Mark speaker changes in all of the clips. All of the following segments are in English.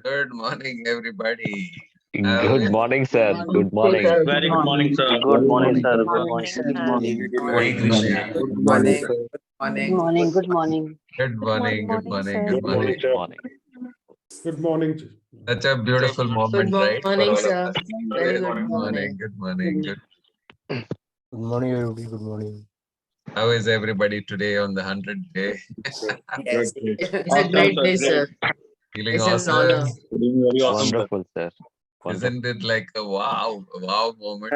Speaker 1: Good morning, everybody.
Speaker 2: Good morning, sir. Good morning.
Speaker 3: Very good morning, sir.
Speaker 4: Good morning,
Speaker 5: Good
Speaker 4: sir. Good
Speaker 5: morning,
Speaker 4: morning.
Speaker 5: sir.
Speaker 4: Good morning.
Speaker 1: Hare
Speaker 6: Good
Speaker 1: Krishna.
Speaker 6: morning.
Speaker 1: Good
Speaker 6: Good
Speaker 1: morning,
Speaker 6: morning.
Speaker 1: sir.
Speaker 6: Good
Speaker 5: Good
Speaker 6: morning.
Speaker 5: morning. Good morning.
Speaker 1: Good morning. Good
Speaker 2: Morning,
Speaker 1: morning.
Speaker 2: sir.
Speaker 1: Good morning.
Speaker 2: Good morning.
Speaker 7: Good morning.
Speaker 1: Such a beautiful
Speaker 5: Good
Speaker 1: moment, right? For
Speaker 5: morning,
Speaker 1: all of
Speaker 5: sir.
Speaker 1: us.
Speaker 5: Very
Speaker 1: Yes,
Speaker 5: good
Speaker 1: good morning.
Speaker 5: morning.
Speaker 1: Good morning. Good.
Speaker 6: Good morning, everybody. Good morning.
Speaker 1: How is everybody today on the 100th day?
Speaker 6: Yes.
Speaker 5: It's a
Speaker 3: Awesome,
Speaker 5: great
Speaker 3: sir.
Speaker 5: day,
Speaker 3: Great.
Speaker 5: sir.
Speaker 1: Feeling
Speaker 5: It's an honor.
Speaker 1: awesome?
Speaker 3: Doing very awesome, sir.
Speaker 2: Wonderful, sir. Wonderful.
Speaker 1: Isn't it like a wow moment?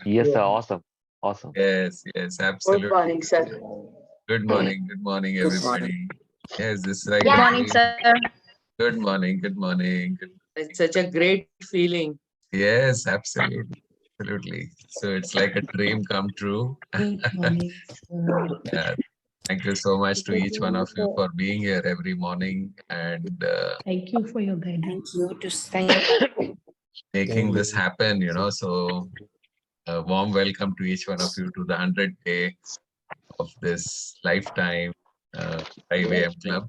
Speaker 2: Yes, sir. Awesome. Awesome.
Speaker 1: Yes,
Speaker 5: Good
Speaker 1: absolutely.
Speaker 5: morning, sir.
Speaker 1: Good morning,
Speaker 6: Good morning.
Speaker 1: everybody. Yes, this is like
Speaker 5: Good
Speaker 1: a
Speaker 5: morning,
Speaker 1: dream.
Speaker 5: sir.
Speaker 1: Good morning. Good morning. Good.
Speaker 5: It's such a great feeling.
Speaker 1: Yes, absolutely. Absolutely. So it's like a dream come true.
Speaker 8: Good morning, sir.
Speaker 1: Yeah. Thank you so much to each one of you for being here every morning and
Speaker 8: Thank you for your guidance.
Speaker 4: Thank you to thank
Speaker 1: making
Speaker 6: Thank
Speaker 1: this
Speaker 6: you.
Speaker 1: happen, So a warm welcome to each one of you to the 100th day of this lifetime 5 a.m. club.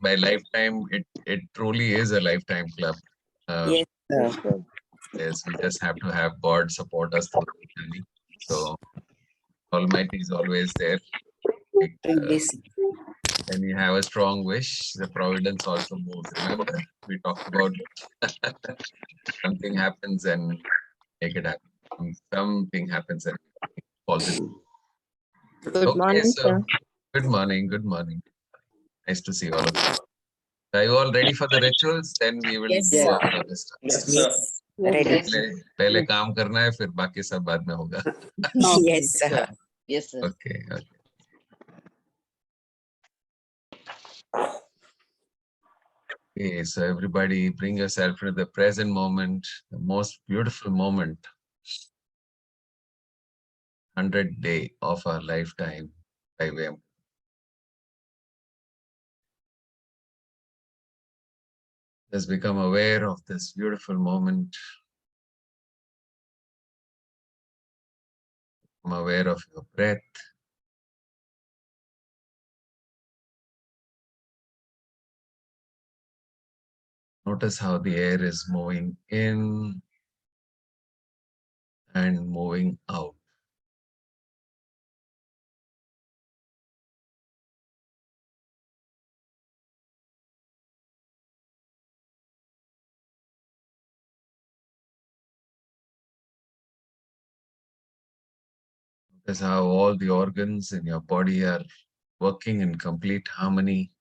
Speaker 1: By lifetime, it truly is a lifetime club.
Speaker 4: yes, sir.
Speaker 1: Yes, we just have to have God support us through the journey. So Almighty is always there. Like,
Speaker 4: This
Speaker 1: when you have a strong wish, the providence also moves. Remember, we talked about something happens and make it happen. Something happens and falls in.
Speaker 4: good
Speaker 1: Okay,
Speaker 4: morning,
Speaker 1: so
Speaker 4: sir.
Speaker 1: good morning. Good morning. Nice to see all of you. Are you all ready for the rituals? Then we will
Speaker 4: Yes,
Speaker 1: do
Speaker 4: sir.
Speaker 1: our other stuff.
Speaker 3: Yes, sir.
Speaker 4: Yes, ready.
Speaker 1: पहले काम करना है फिर बाकी सब बाद में होगा.
Speaker 4: Yes, sir.
Speaker 5: Yes, sir.
Speaker 1: Okay. Okay, so everybody bring yourself to the present moment, the most beautiful moment, 100th day of our lifetime, 5 a.m. Just become aware of this beautiful moment. Become aware of your breath. Notice how the air is moving in and moving out. Notice how all the organs in your body are working in complete harmony,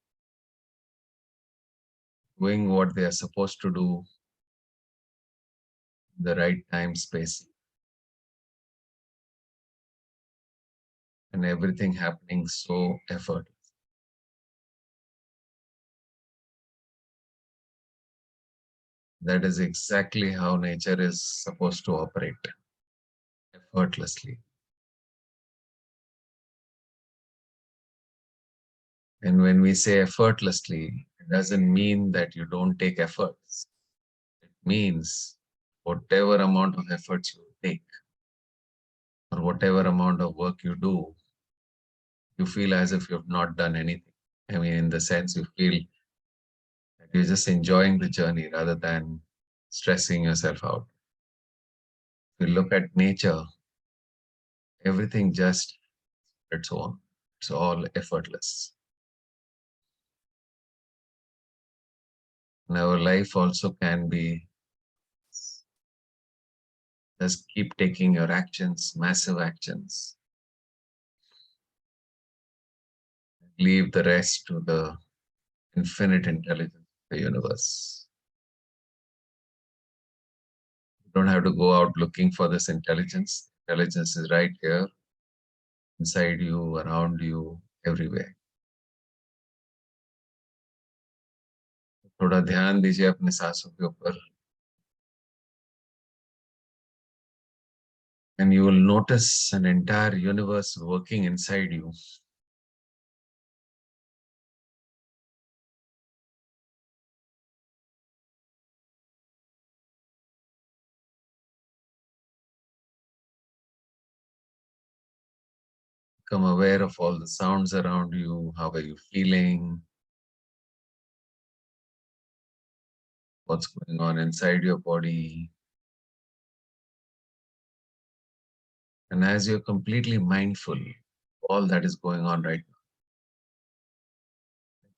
Speaker 1: doing what they are supposed to do, in the right time space, and everything happening so effortless. That is exactly how nature is supposed to operate, effortlessly. And when we say effortlessly, it doesn't mean that you don't take efforts. It means whatever amount of efforts you take, or whatever amount of work you do, you feel as if you've not done anything. I mean, in the sense you feel that you're just enjoying the journey rather than stressing yourself out. If you look at nature, everything just its own. It's all effortless. And our life also can be just keep taking your actions, massive actions. Leave the rest to the infinite intelligence of the universe. You don't have to go out looking for this intelligence. Intelligence is right here, inside you, around you, everywhere. थोड़ा ध्यान दीजिए अपने सांसों के ऊपर. And you will notice an entire universe working inside you. Become aware of all the sounds around you. How are you feeling? what's going on inside your body. And as you're completely mindful of all that is going on right now,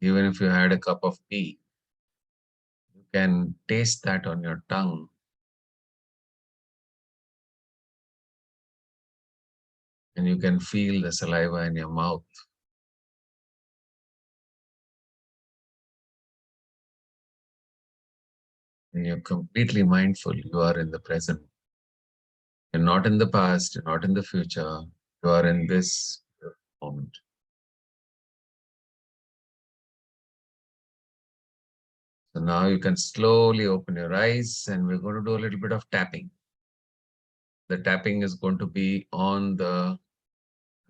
Speaker 1: even if you had a cup of tea, you can taste that on your tongue. And you can feel the saliva in your mouth. And you're completely mindful, you are in the present. You're not in the past, you're not in the future, you are in this moment. So now you can slowly open your eyes and we're going to do a little bit of tapping. The tapping is going to be on the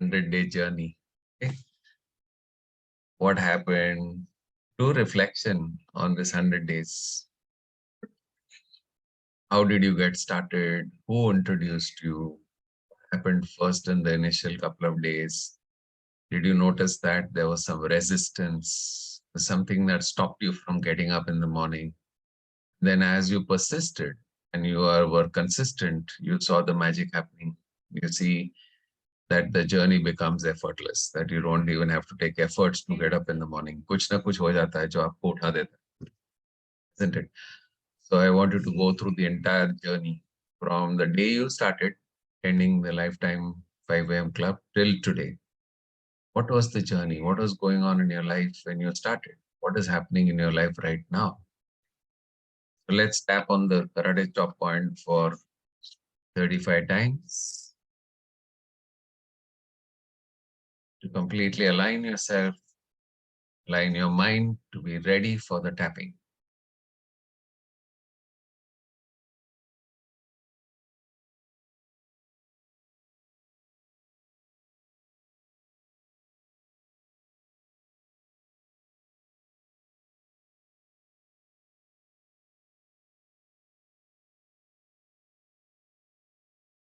Speaker 1: 100-day journey. Okay? What happened? Do reflection on this 100 days. How did you get started? Who introduced you? What happened first in the initial couple of days? Did you notice that there was some resistance, something that stopped you from getting up in the morning? Then as you persisted and you were consistent, you saw the magic happening. You see that the journey becomes effortless, that you don't even have to take efforts to get up in the morning. कुछ ना कुछ हो जाता है जो आपको उठा देता है, isn't it? So I want you to go through the entire journey from the day you started attending the Lifetime 5 a.m. club till today. What was the journey? What was going on in your life when you started? What is happening in your life right now? So let's tap on the karate chop point for 35 times to completely align yourself, align your mind to be ready for the tapping.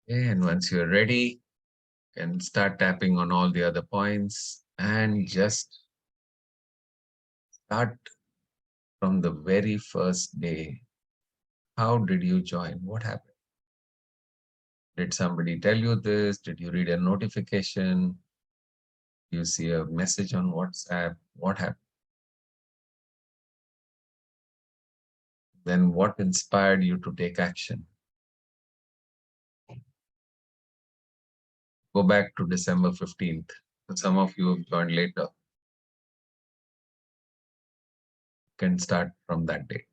Speaker 1: Okay, and once you're ready, you can start tapping on all the other points and just start from the very first day. How did you join? What happened? Did somebody tell you this? Did you read a notification? You see a message on WhatsApp? What happened? Then what inspired you to take action? Go back to December 15th. Some of you have joined later. You can start from that day.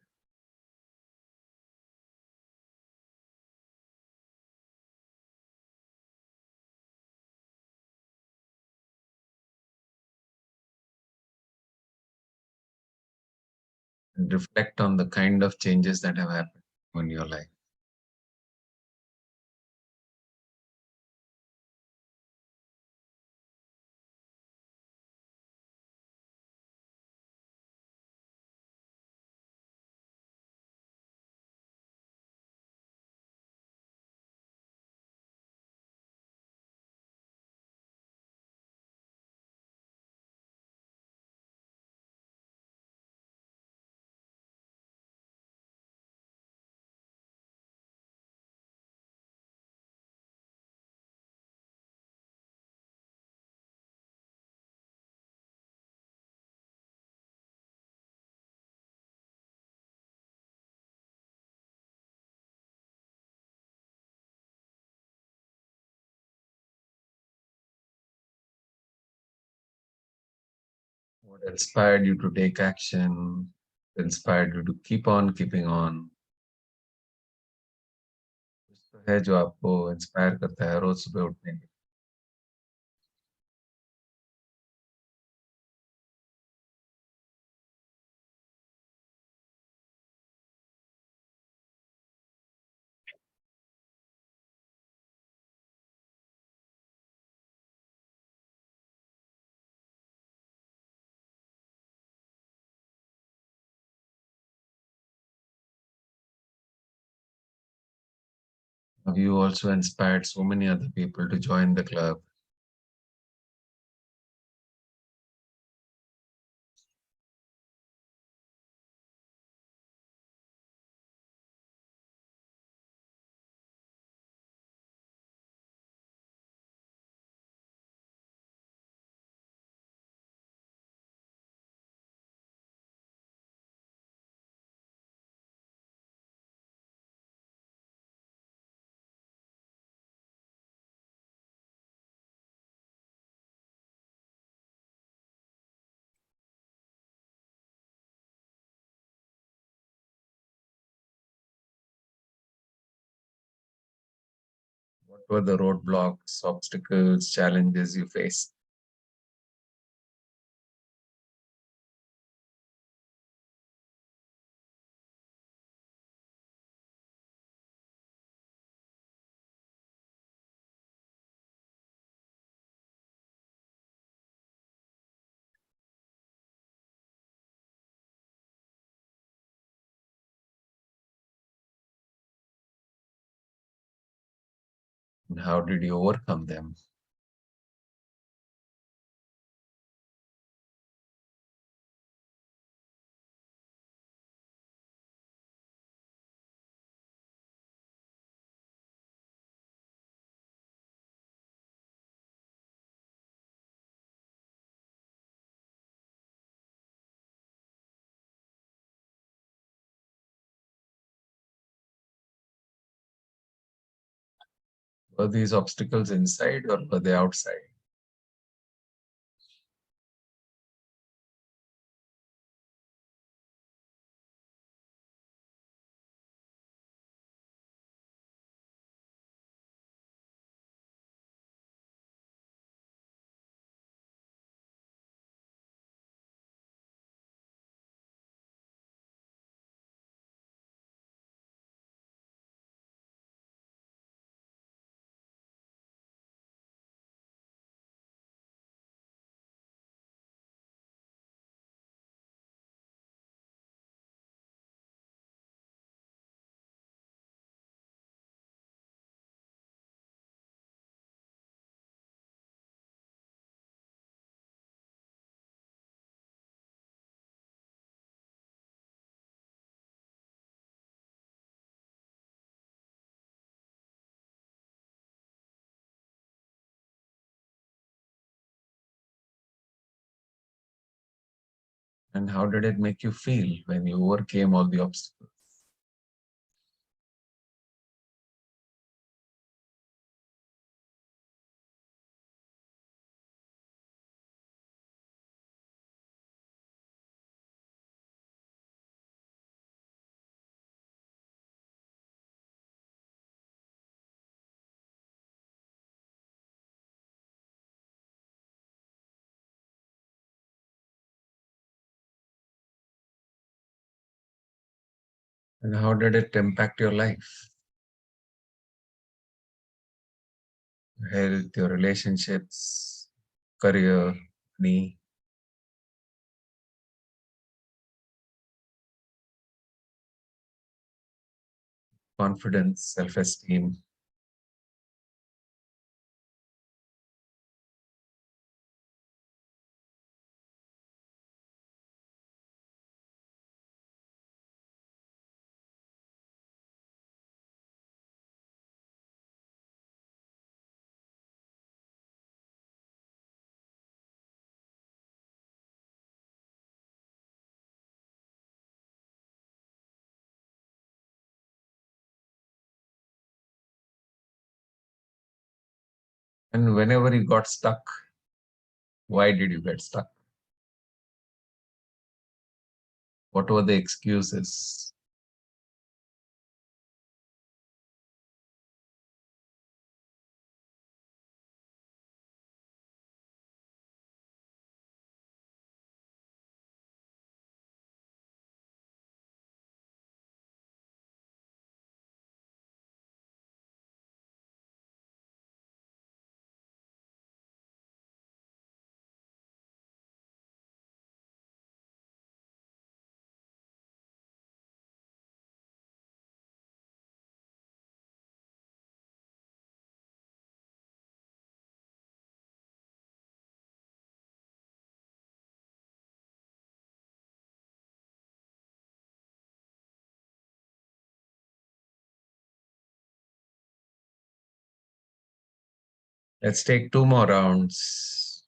Speaker 1: And reflect on the kind of changes that have happened in your life. What inspired you to take action? Inspired you to keep on keeping on? कुछ तो है जो आपको inspire करता है रोज सुबह उठने के लिए. You also inspired so many other people to join the club. What were the roadblocks, obstacles, challenges you faced? And how did you overcome them? Were these obstacles inside or were they outside? And how did it make you feel when you overcame all the obstacles? And how did it impact your life? Health, your relationships, career, money, confidence, self-esteem. And whenever you got stuck, why did you get stuck? What were the excuses? Let's take 2 more rounds.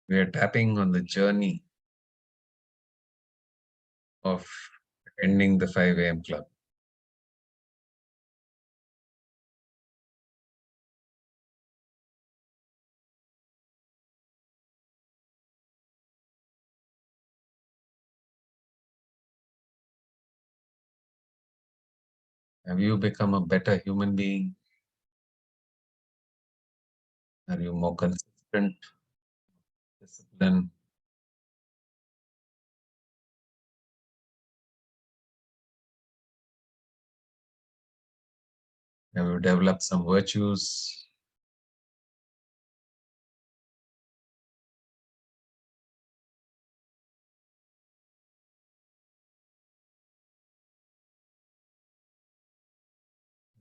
Speaker 1: We are tapping on the journey of ending the 5 a.m. club. Have you become a better human being? Are you more consistent, disciplined? Have you developed some virtues?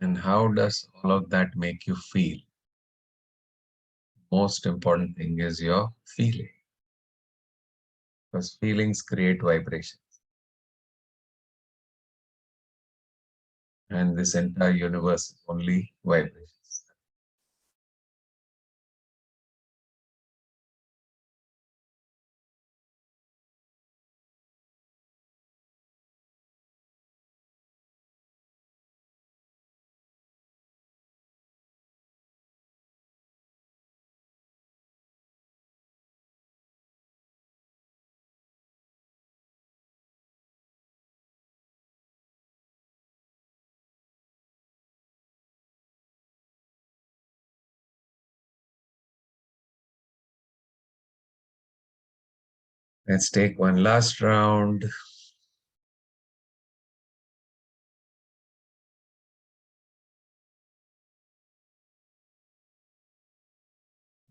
Speaker 1: And how does all of that make you feel? Most important thing is your feeling. Because feelings create vibrations. And this entire universe is only vibrations. Let's take one last round.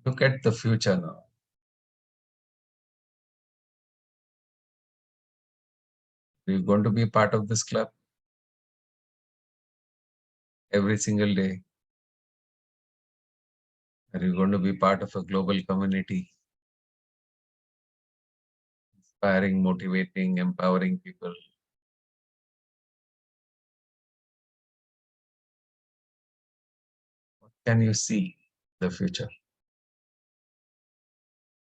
Speaker 1: Look at the future now. Are you going to be part of this club every single day? Are you going to be part of a global community? Inspiring, motivating, empowering people. What can you see in the future?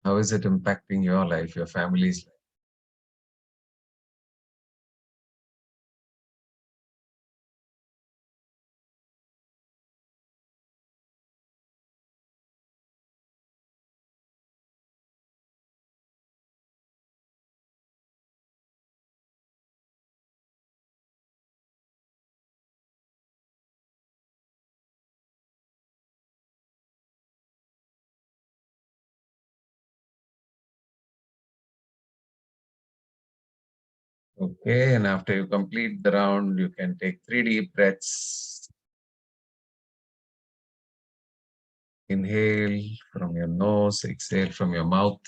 Speaker 1: How is it impacting your life, your family's life? Okay, and after you complete the round, you can take 3 deep breaths. Inhale from your nose, exhale from your mouth.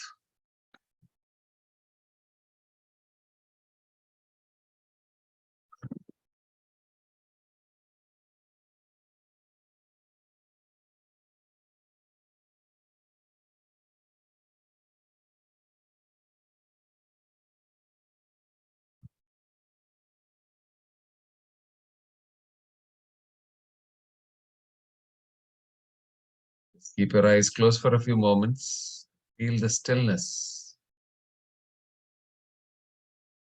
Speaker 1: Just keep your eyes closed for a few moments. Feel the stillness.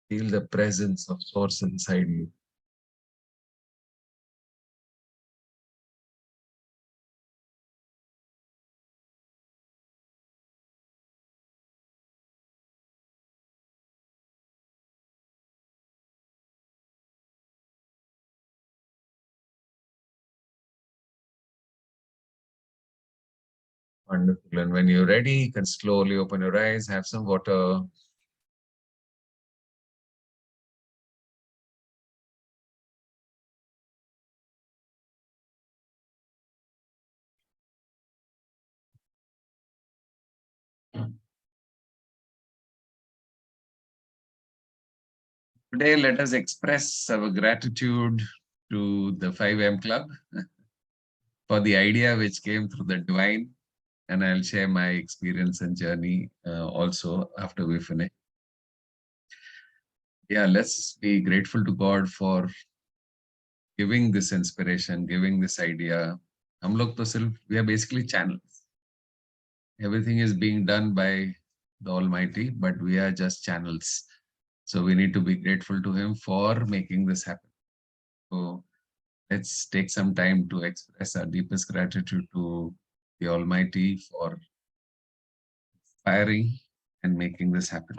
Speaker 1: Feel the presence of Source inside you. Wonderful. And when you're ready, you can slowly open your eyes, have some water. Today, let us express our gratitude to the 5M Club for the idea which came through the divine. And I'll share my experience and journey also after we finish. Yeah, let's be grateful to God for giving this inspiration, giving this idea. हम लोग तो सिर्फ we are basically channels. Everything is being done by the Almighty, but we are just channels. So we need to be grateful to Him for making this happen. So let's take some time to express our deepest gratitude to the Almighty for inspiring and making this happen.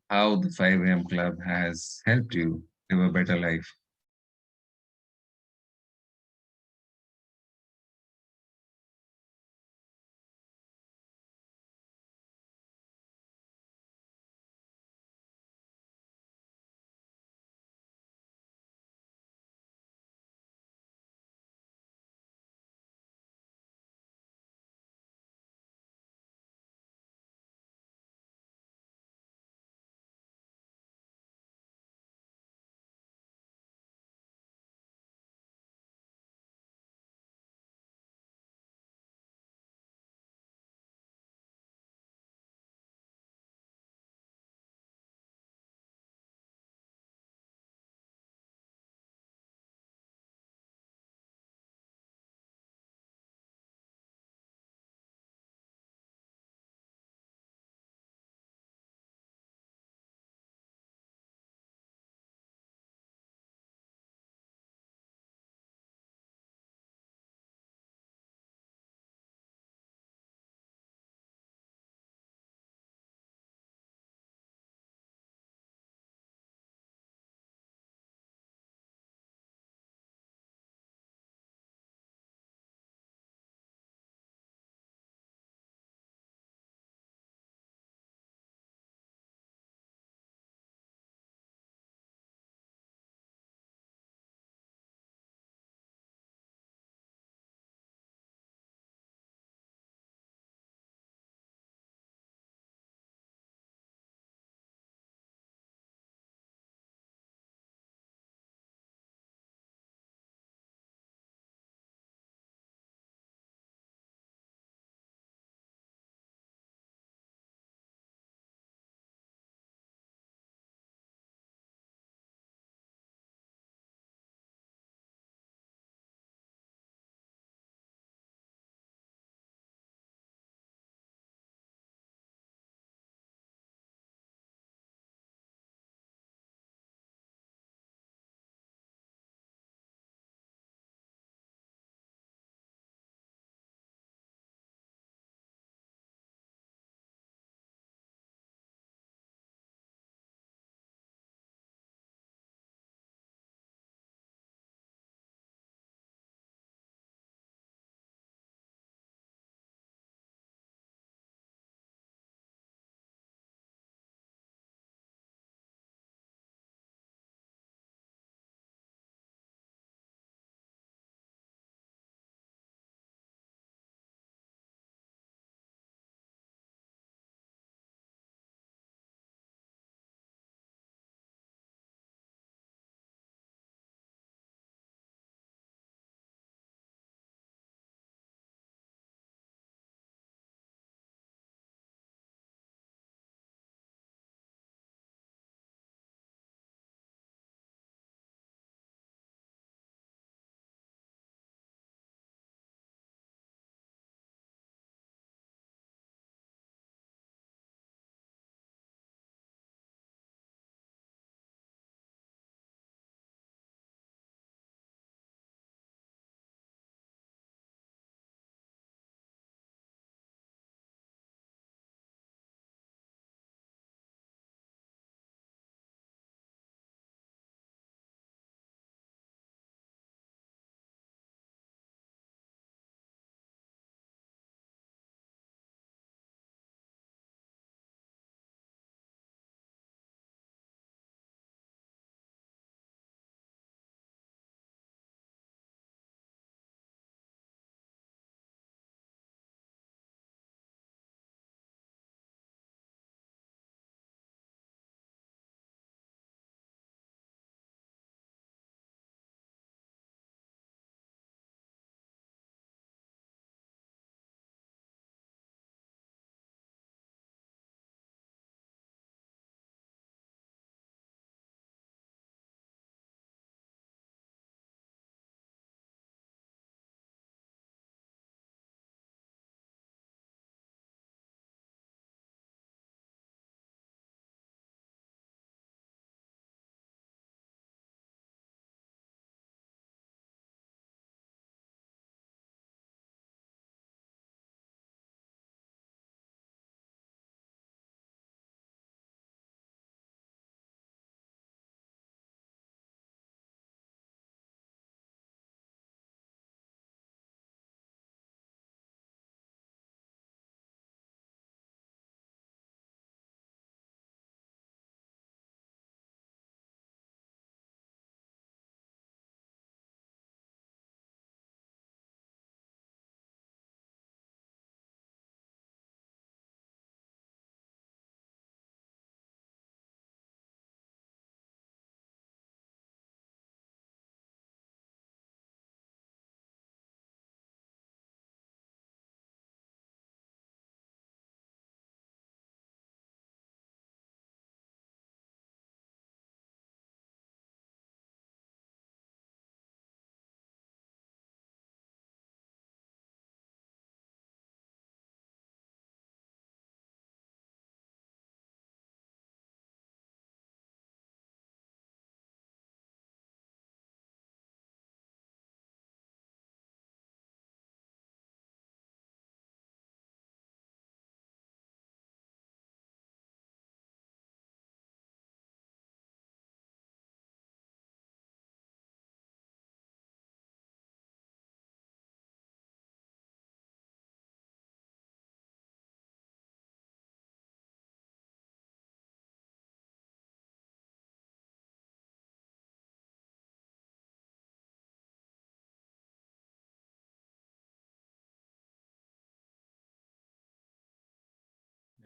Speaker 1: how the 5 a.m. club has helped you live a better life.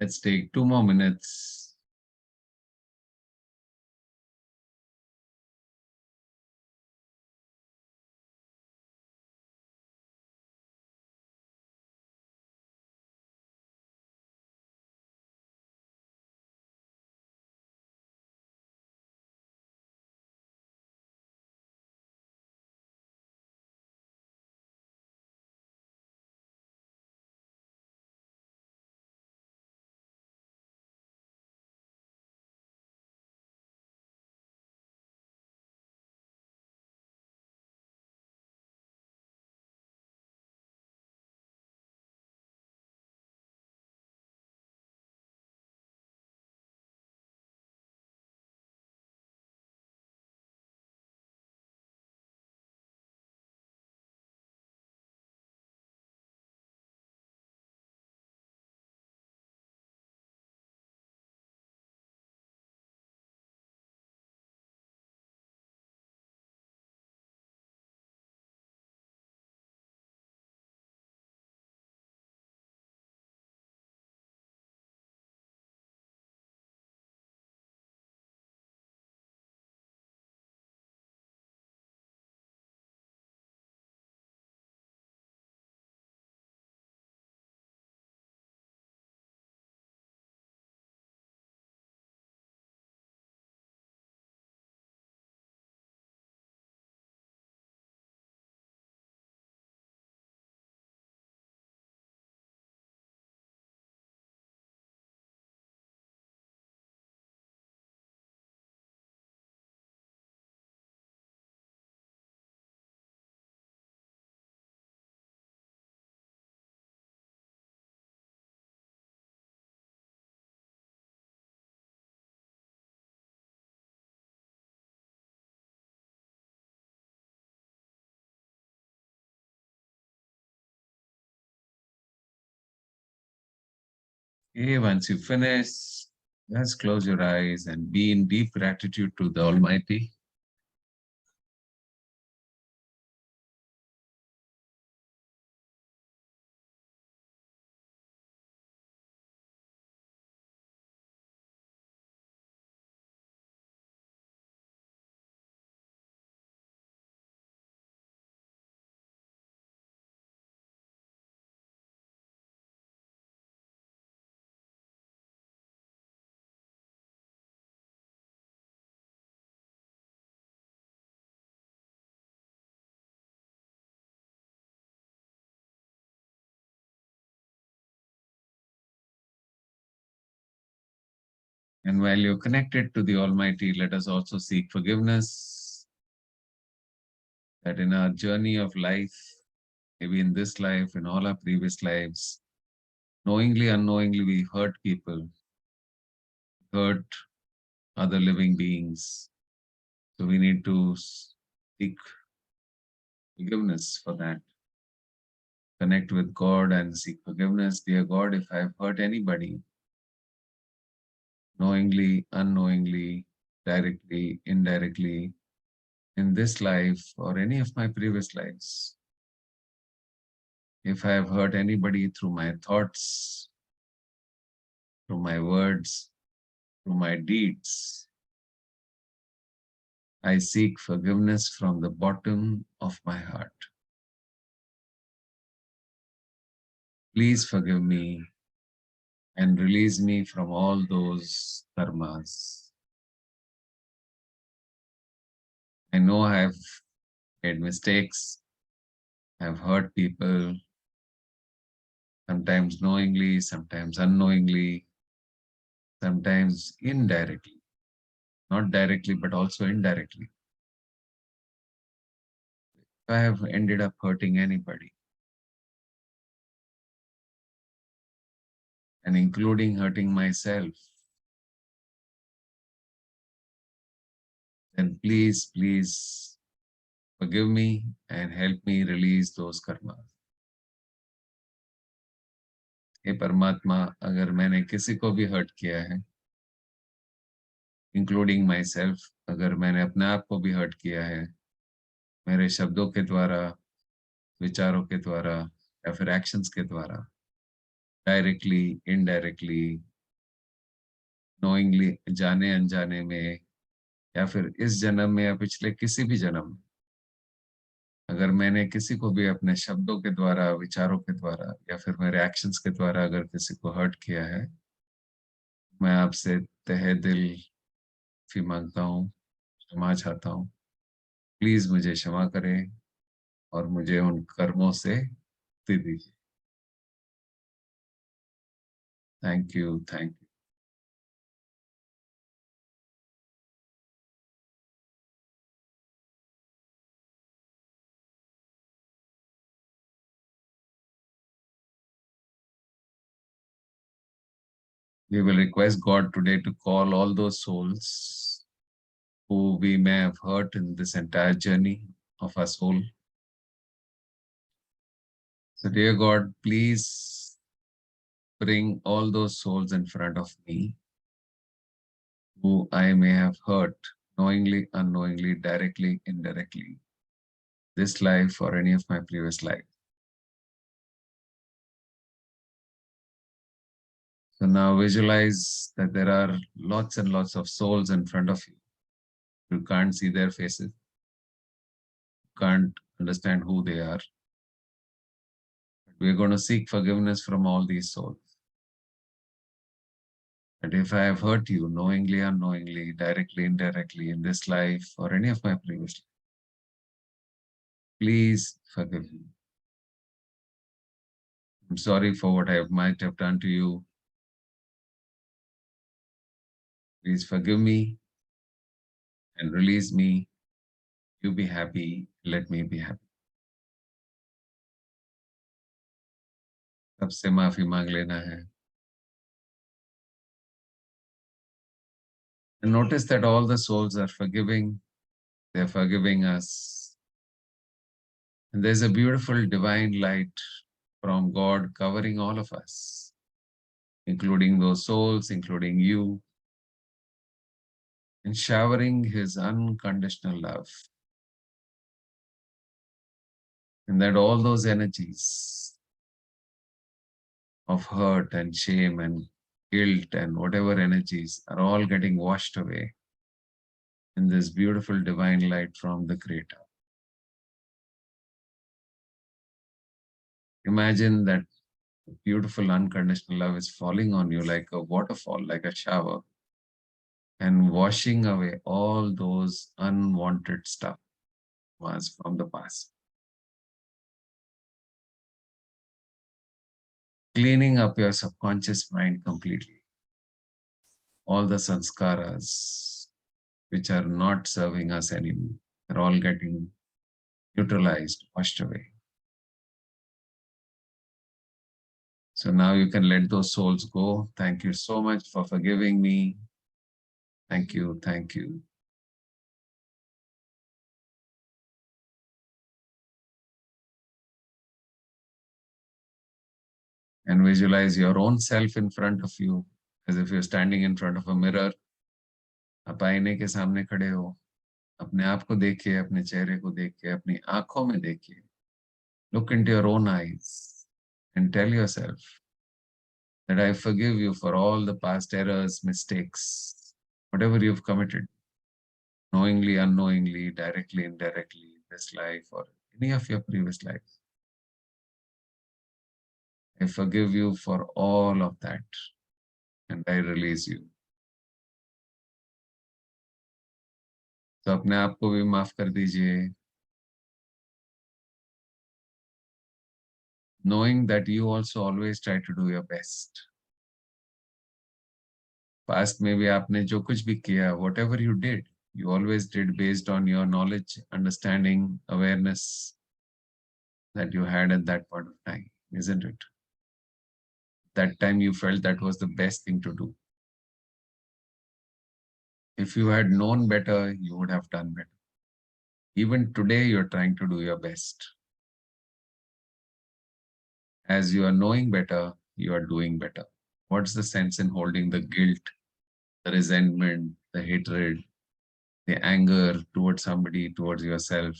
Speaker 1: Let's take 2 more minutes. Okay, once you finish, just close your eyes and be in deep gratitude to the Almighty. And while you're connected to the Almighty, let us also seek forgiveness that in our journey of life, maybe in this life, in all our previous lives, knowingly, unknowingly, we hurt people, hurt other living beings. So we need to seek forgiveness for that. Connect with God and seek forgiveness. Dear God, if I've hurt anybody, knowingly, unknowingly, directly, indirectly, in this life or any of my previous lives, if I have hurt anybody through my thoughts, through my words, through my deeds, I seek forgiveness from the bottom of my heart. Please forgive me and release me from all those karmas. I know I have made mistakes, I have hurt people, sometimes knowingly, sometimes unknowingly, sometimes indirectly. Not directly, but also indirectly. If I have ended up hurting anybody, and including hurting myself, then please forgive me and help me release those karmas. हे परमात्मा, अगर मैंने किसी को भी hurt किया है, including my self, अगर मैंने अपने आप को भी हर्ट किया है, मेरे शब्दों के द्वारा, विचारों के द्वारा या फिर एक्शंस के द्वारा, डायरेक्टली, इनडायरेक्टली, knowingly, जाने अनजाने में, या फिर इस जन्म में या पिछले किसी भी जन्म में, अगर मैंने किसी को भी अपने शब्दों के द्वारा, विचारों के द्वारा या फिर मेरे एक्शंस के द्वारा अगर किसी को हर्ट किया है, मैं आपसे तहे दिल माफी मांगता हूँ, क्षमा चाहता हूँ। प्लीज मुझे क्षमा करें और मुझे उन कर्मों से मुक्ति दीजिए। Thank you, thank you. We will request God today to call all those souls who we may have hurt in this entire journey of our soul. So dear God, please bring all those souls in front of me who I may have hurt knowingly, unknowingly, directly, indirectly, this life or any of my previous life. So now visualize that there are lots and lots of souls in front of you. You can't see their faces, can't understand who they are. We're going to seek forgiveness from all these souls. And if I have hurt you knowingly, unknowingly, directly, indirectly in this life or any of my previous life, please forgive me. I'm sorry for what I might have done to you. Please forgive me and release me. You be happy, let me be happy. सबसे माफी मांग लेना है. And notice that all the souls are forgiving. They're forgiving us. And there's a beautiful divine light from God covering all of us, including those souls, including you, and showering His unconditional love. And that all those energies of hurt and shame and guilt and whatever energies are all getting washed away in this beautiful divine light from the Creator. Imagine that beautiful unconditional love is falling on you like a waterfall, like a shower, and washing away all those unwanted stuff was from the past. Cleaning up your subconscious mind completely. All the sanskaras which are not serving us anymore, they're all getting neutralized, washed away. So now you can let those souls go. Thank you so much for forgiving me. Thank you, thank you. And visualize your own self in front of you, as if you're standing in front of a mirror. आप आईने के सामने खड़े हो, अपने आप को देखिए, अपने चेहरे को देखिए, अपनी आंखों में देखिए. Look into your own eyes and tell yourself that I forgive you for all the past errors, mistakes, whatever you've committed, knowingly, unknowingly, directly, indirectly, in this life or any of your previous lives. I forgive you for all of that and I release you. तो अपने आप को भी माफ कर दीजिए, knowing that you also always try to do your best. Past में भी आपने जो कुछ भी किया, whatever you did, you always did based on your knowledge, understanding, awareness that you had at that point of time, isn't it? That time you felt that was the best thing to do. If you had known better, you would have done better. Even today, you're trying to do your best. As you are knowing better, you are doing better. What's the sense in holding the guilt, the resentment, the hatred, the anger towards somebody, towards yourself?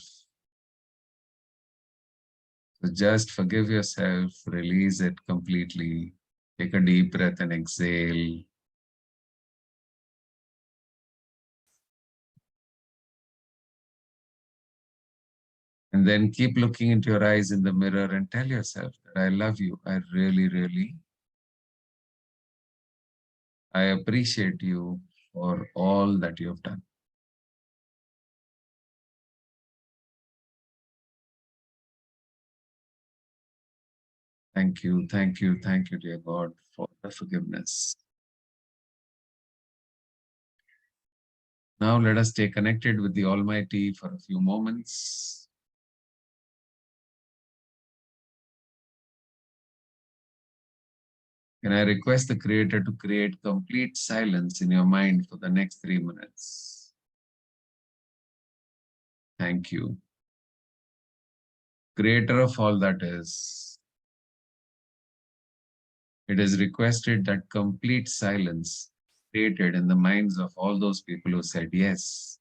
Speaker 1: So just forgive yourself, release it completely. Take a deep breath and exhale. And then keep looking into your eyes in the mirror and tell yourself that I love you. I really, really, I appreciate you for all that you have done. Thank you, dear God, for the forgiveness. Now let us stay connected with the Almighty for a few moments. Can I request the Creator to create complete silence in your mind for the next 3 minutes? Thank you. Creator of all that is, it is requested that complete silence created in the minds of all those people who said yes.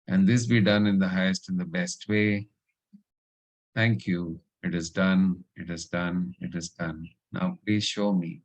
Speaker 1: And this be done in the highest and the best way. Thank you. It is done. It is done. It is done. Now please show me.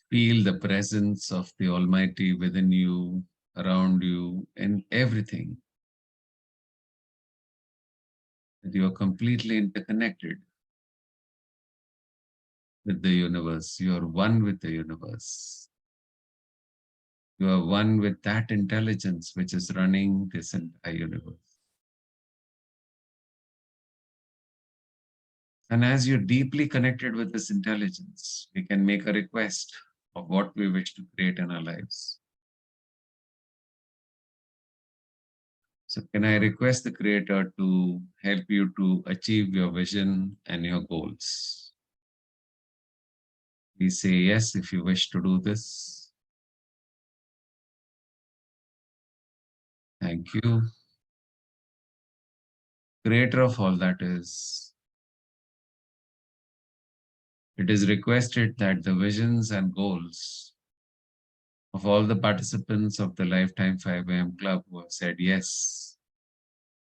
Speaker 1: Feel the presence of the Almighty within you around you, in everything. That you are completely interconnected with the universe. You are one with the universe. You are one with that intelligence which is running this entire universe. And as you're deeply connected with this intelligence, we can make a request of what we wish to create in our lives. So can I request the Creator to help you to achieve your vision and your goals? Please say yes if you wish to do this. Thank you. Creator of all that is, it is requested that the visions and goals of all the participants of the Lifetime 5 AM Club who have said yes,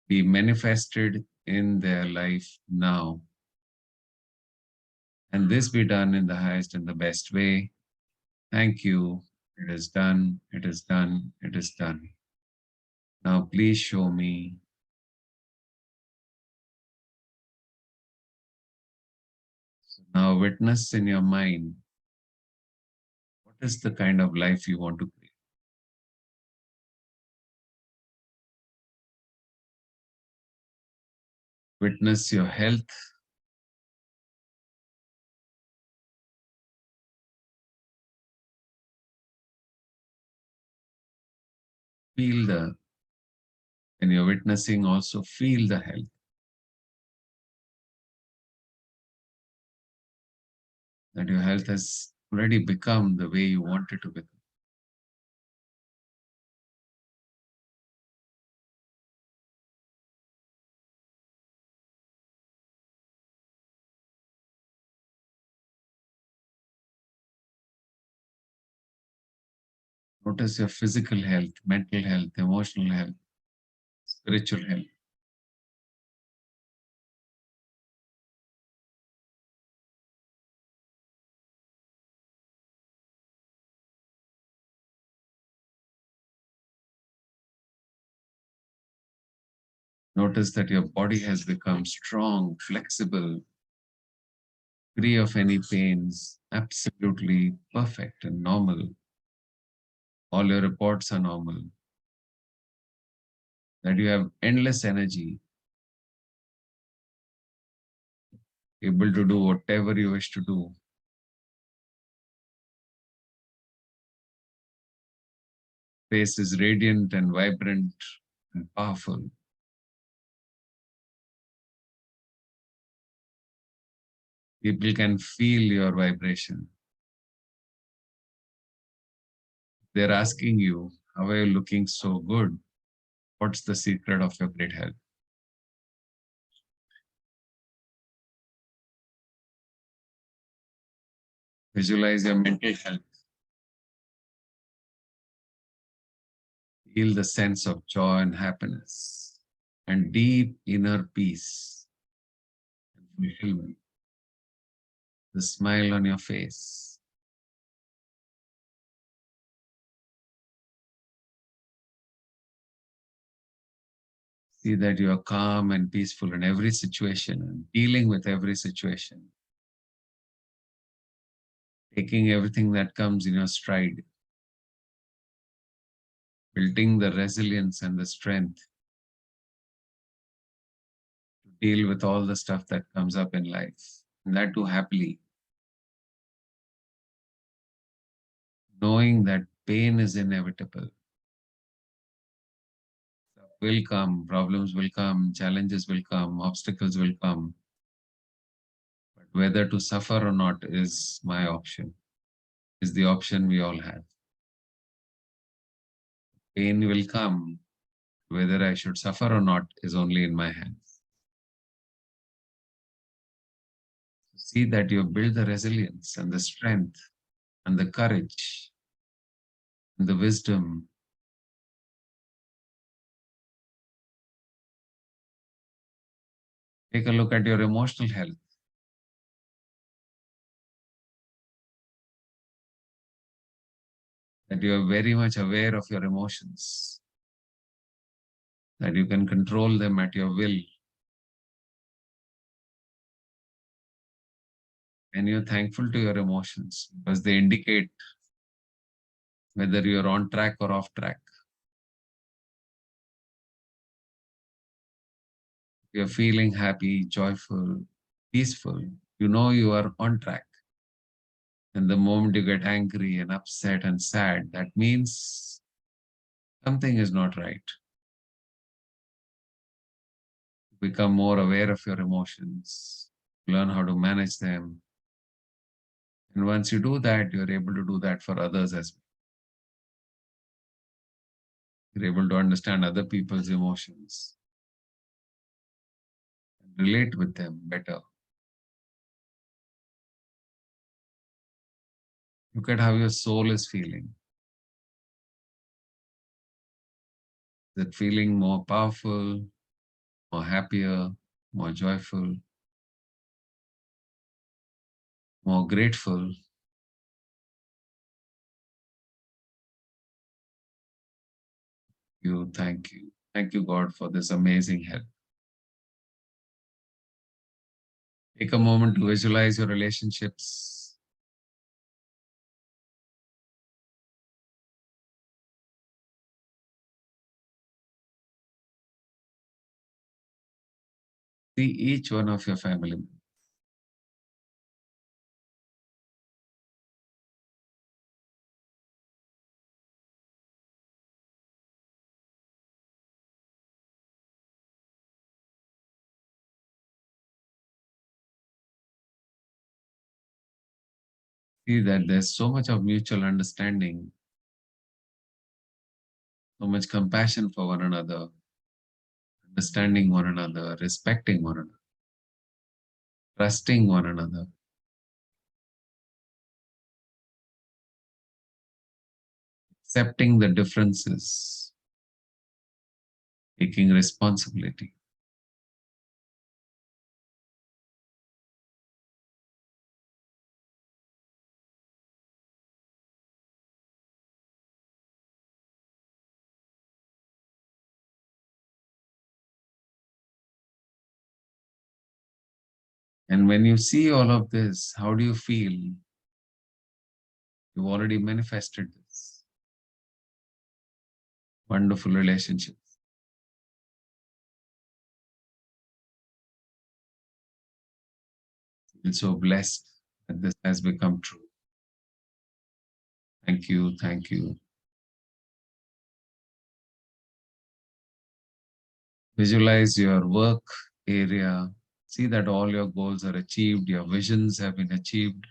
Speaker 1: be manifested in their life now. And this be done in the highest and the best way. Thank you. It is done. It is done. It is done. Now please show me. So now witness in your mind, what is the kind of life you want to create? Witness your health. Feel the, when you're witnessing, also feel the health. That your health has already become the way you want it to become. Notice your physical health, mental health, emotional health, spiritual health. Notice that your body has become strong, flexible, free of any pains, absolutely perfect and normal. All your reports are normal. That you have endless energy, able to do whatever you wish to do. Face is radiant and vibrant and powerful. People can feel your vibration. They're asking you, how are you looking so good? What's the secret of your great health? Visualize your mental health. Feel the sense of joy and happiness and deep inner peace and fulfillment. The smile on your face. See that you are calm and peaceful in every situation and dealing with every situation. Taking everything that comes in your stride. Building the resilience and the strength to deal with all the stuff that comes up in life. And that too happily. Knowing that pain is inevitable. Stuff will come, problems will come, challenges will come, obstacles will come. But whether to suffer or not is my option, is the option we all have. Pain will come. Whether I should suffer or not is only in my hands. See that you build the resilience and the strength and the courage and the wisdom. Take a look at your emotional health. that you are very much aware of your emotions, that you can control them at your will. And you're thankful to your emotions because they indicate whether you're on track or off track. You're feeling happy, joyful, peaceful. You know you are on track. And the moment you get angry and upset and sad, that means something is not right. Become more aware of your emotions, learn how to manage them. And once you do that, you're able to do that for others as well. You're able to understand other people's emotions and relate with them better. Look at how your soul is feeling. Is it feeling more powerful, more happier, more joyful, more grateful? Thank you. Thank you, God, for this amazing help. Take a moment to visualize your relationships. See each one of your family members. See that there's so much of mutual understanding, so much compassion for one another, understanding one another, respecting one another, trusting one another. Accepting the differences, taking responsibility. And when you see all of this, how do you feel? You've already manifested this wonderful relationship. Feel so blessed that this has become true. Thank you, thank you. Visualize your work area. See that all your goals are achieved, your visions have been achieved.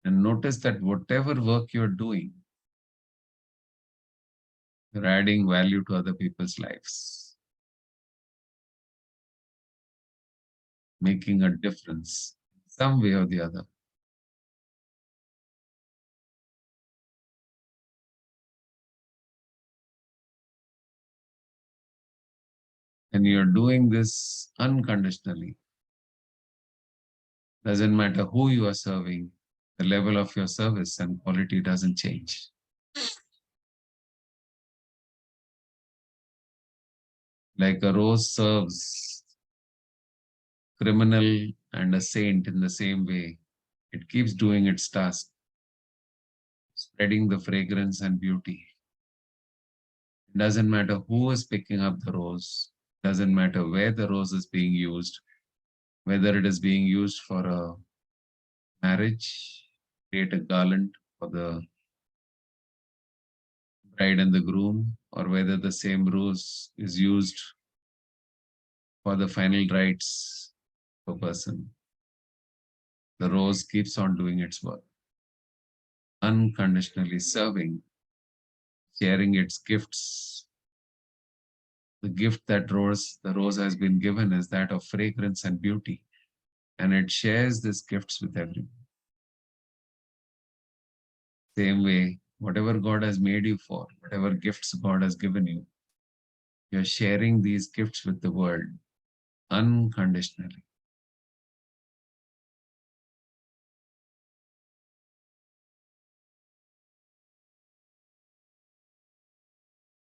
Speaker 1: And notice that whatever work you're doing, you're adding value to other people's lives, making a difference in some way or the other. And you're doing this unconditionally. Doesn't matter who you are serving, the level of your service and quality doesn't change. Like a rose serves criminal and a saint in the same way, it keeps doing its task, spreading the fragrance and beauty. It doesn't matter who is picking up the rose, doesn't matter where the rose is being used, whether it is being used for a marriage, create a garland for the bride and the groom, or whether the same rose is used for the final rites of a person. The rose keeps on doing its work, unconditionally serving, sharing its gifts. The gift that the rose has been given is that of fragrance and beauty, and it shares these gifts with everyone. Same way, whatever God has made you for, whatever gifts God has given you, you're sharing these gifts with the world unconditionally.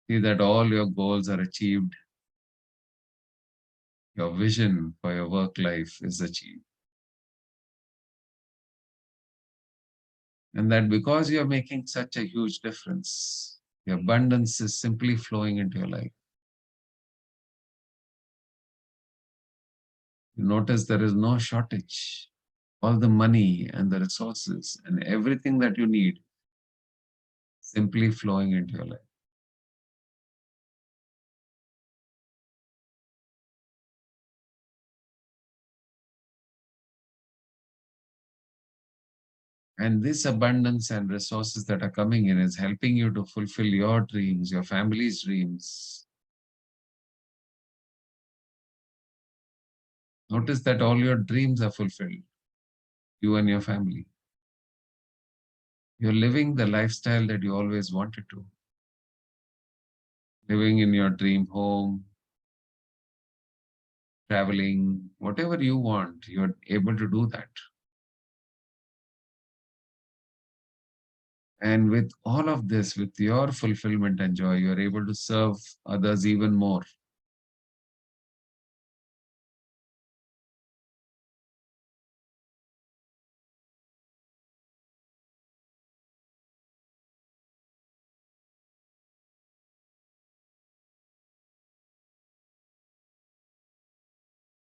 Speaker 1: See that all your goals are achieved. Your vision for your work life is achieved. And that because you're making such a huge difference, the abundance is simply flowing into your life. You notice there is no shortage. All the money and the resources and everything that you need simply flowing into your life. And this abundance and resources that are coming in is helping you to fulfill your dreams, your family's dreams. Notice that all your dreams are fulfilled, you and your family. You're living the lifestyle that you always wanted to. Living in your dream home, traveling, whatever you want, you're able to do that. And with all of this, with your fulfillment and joy, you're able to serve others even more.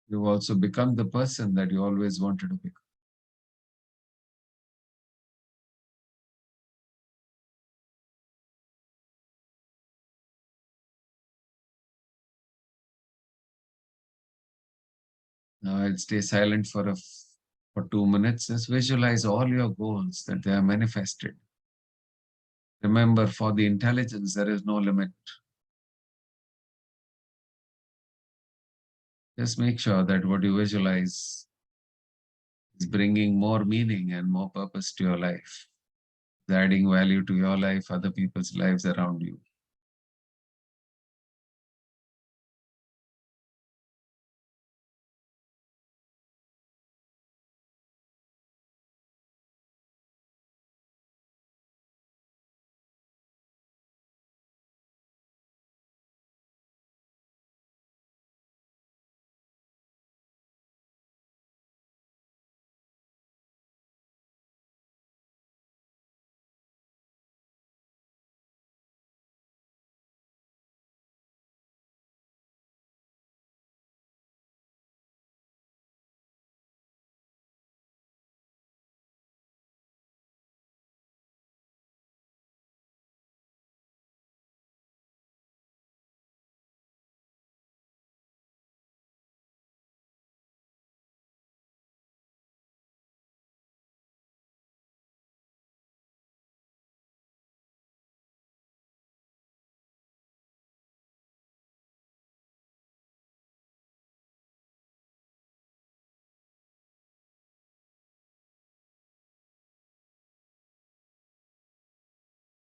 Speaker 1: You've also become the person that you always wanted to become. Now I'll stay silent for 2 minutes. Just visualize all your goals that they are manifested. Remember, for the intelligence, there is no limit. Just make sure that what you visualize is bringing more meaning and more purpose to your life. It's adding value to your life, other people's lives around you.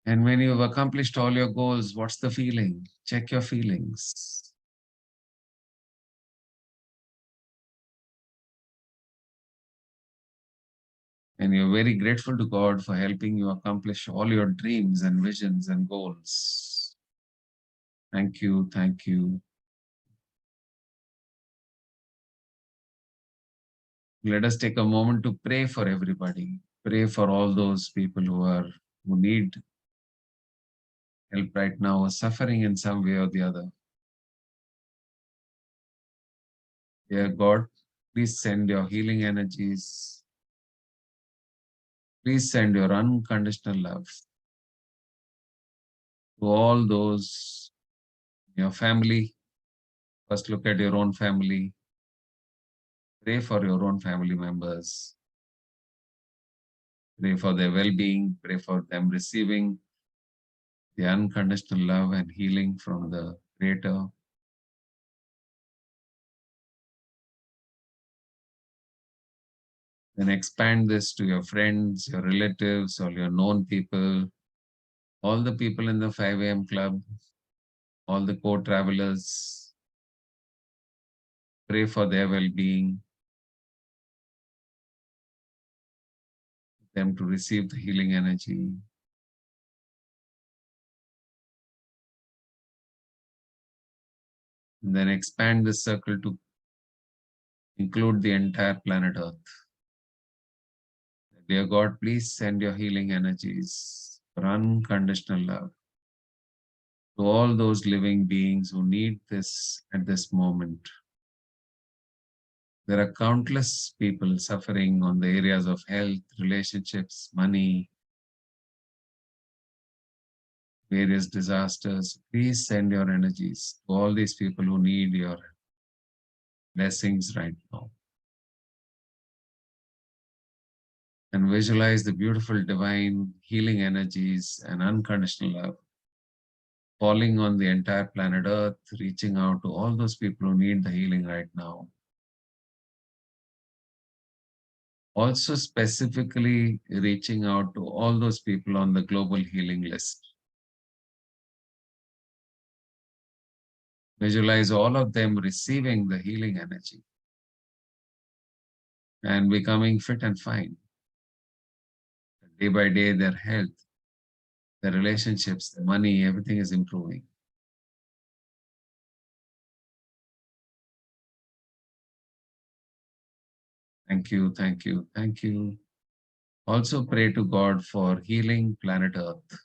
Speaker 1: And when you've accomplished all your goals, what's the feeling? Check your feelings. And you're very grateful to God for helping you accomplish all your dreams and visions and goals. Thank you, thank you. Let us take a moment to pray for everybody. Pray for all those people who need help right now, or suffering in some way or the other. Dear God, please send your healing energies. Please send your unconditional love to all those in your family. First, look at your own family. Pray for your own family members. Pray for their well-being. Pray for them receiving the unconditional love and healing from the Creator. Then expand this to your friends, your relatives, all your known people, all the people in the 5 a.m. club, all the co-travelers. Pray for their well-being, them to receive the healing energy. And then expand this circle to include the entire planet Earth. Dear God, please send your healing energies for unconditional love to all those living beings who need this at this moment. There are countless people suffering on the areas of health, relationships, money, various disasters. Please send your energies to all these people who need your blessings right now. And visualize the beautiful divine healing energies and unconditional love falling on the entire planet Earth, reaching out to all those people who need the healing right now. Also specifically reaching out to all those people on the global healing list. Visualize all of them receiving the healing energy and becoming fit and fine. Day by day, their health, their relationships, their money, everything is improving. Thank you, thank you, thank you. Also pray to God for healing planet Earth.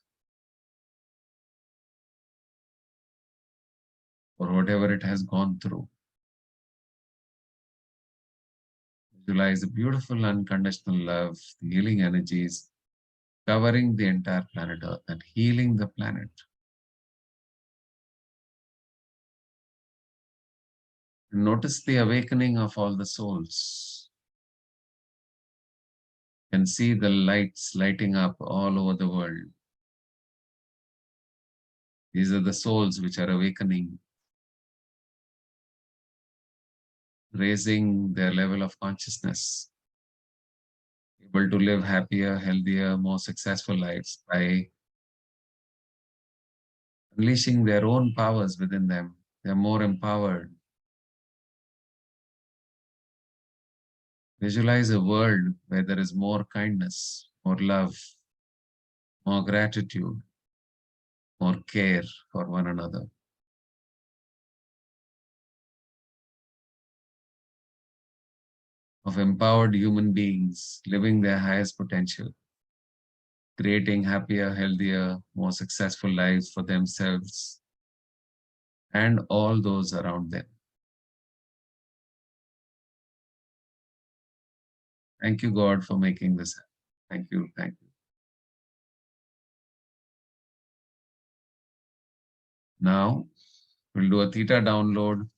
Speaker 1: For whatever it has gone through. Visualize the beautiful unconditional love, the healing energies covering the entire planet Earth and healing the planet. And notice the awakening of all the souls. You can see the lights lighting up all over the world. These are the souls which are awakening, raising their level of consciousness, able to live happier, healthier, more successful lives by unleashing their own powers within them. They're more empowered. Visualize a world where there is more kindness, more love, more gratitude, more care for one another. Of empowered human beings living their highest potential, creating happier, healthier, more successful lives for themselves and all those around them. Thank you, God, for making this happen. Thank you, thank you. Now, we'll do a theta download.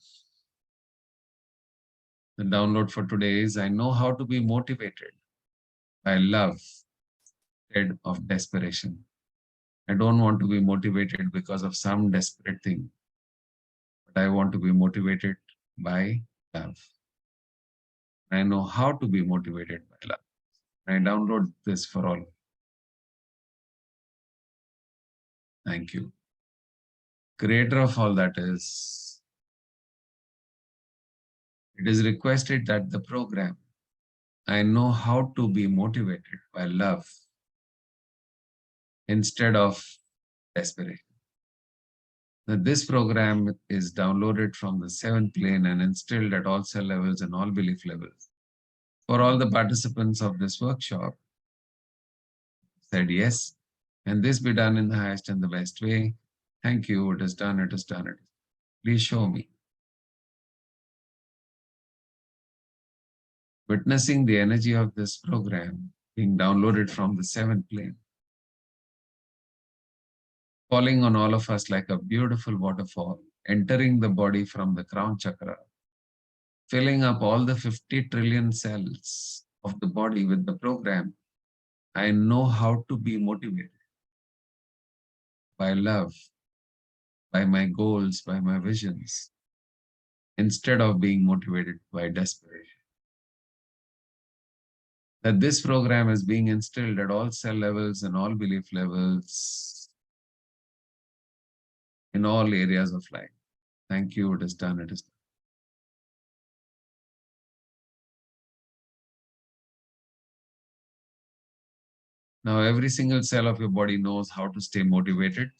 Speaker 1: The download for today is, I know how to be motivated by love instead of desperation. I don't want to be motivated because of some desperate thing, but I want to be motivated by love. I know how to be motivated by love. I download this for all. Thank you. Creator of all that is, it is requested that the program, I know how to be motivated by love instead of desperation. That this program is downloaded from the 7th plane and instilled at all cell levels and all belief levels. For all the participants of this workshop, said yes, and this be done in the highest and the best way. Thank you, it is done, it is done, it is. Please show me. Witnessing the energy of this program being downloaded from the 7th plane, falling on all of us like a beautiful waterfall, entering the body from the crown chakra, filling up all the 50 trillion cells of the body with the program. I know how to be motivated by love, by my goals, by my visions, instead of being motivated by desperation. That this program is being instilled at all cell levels and all belief levels in all areas of life. Thank you, it is done, it is done. Now every single cell of your body knows how to stay motivated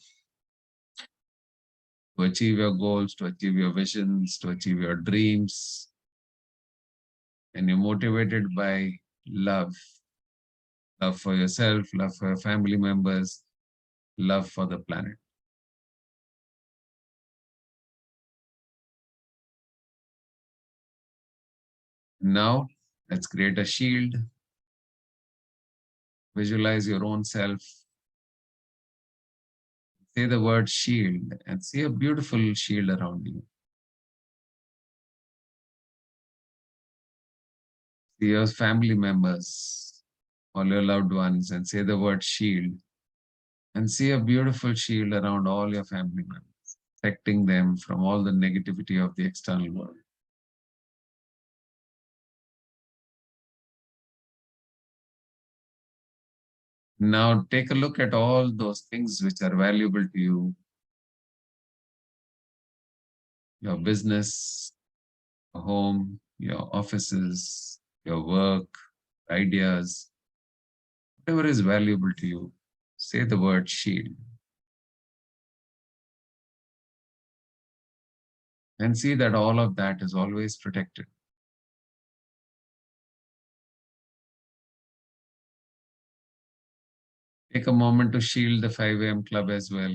Speaker 1: to achieve your goals, to achieve your visions, to achieve your dreams. And you're motivated by love. Love for yourself, love for your family members, love for the planet. Now, let's create a shield. Visualize your own self. Say the word shield and see a beautiful shield around you. See your family members, all your loved ones, and say the word shield. And see a beautiful shield around all your family members, protecting them from all the negativity of the external world. Now take a look at all those things which are valuable to you. Your business, your home, your offices, your work, ideas, whatever is valuable to you, say the word shield. And see that all of that is always protected. Take a moment to shield the 5 a.m. club as well.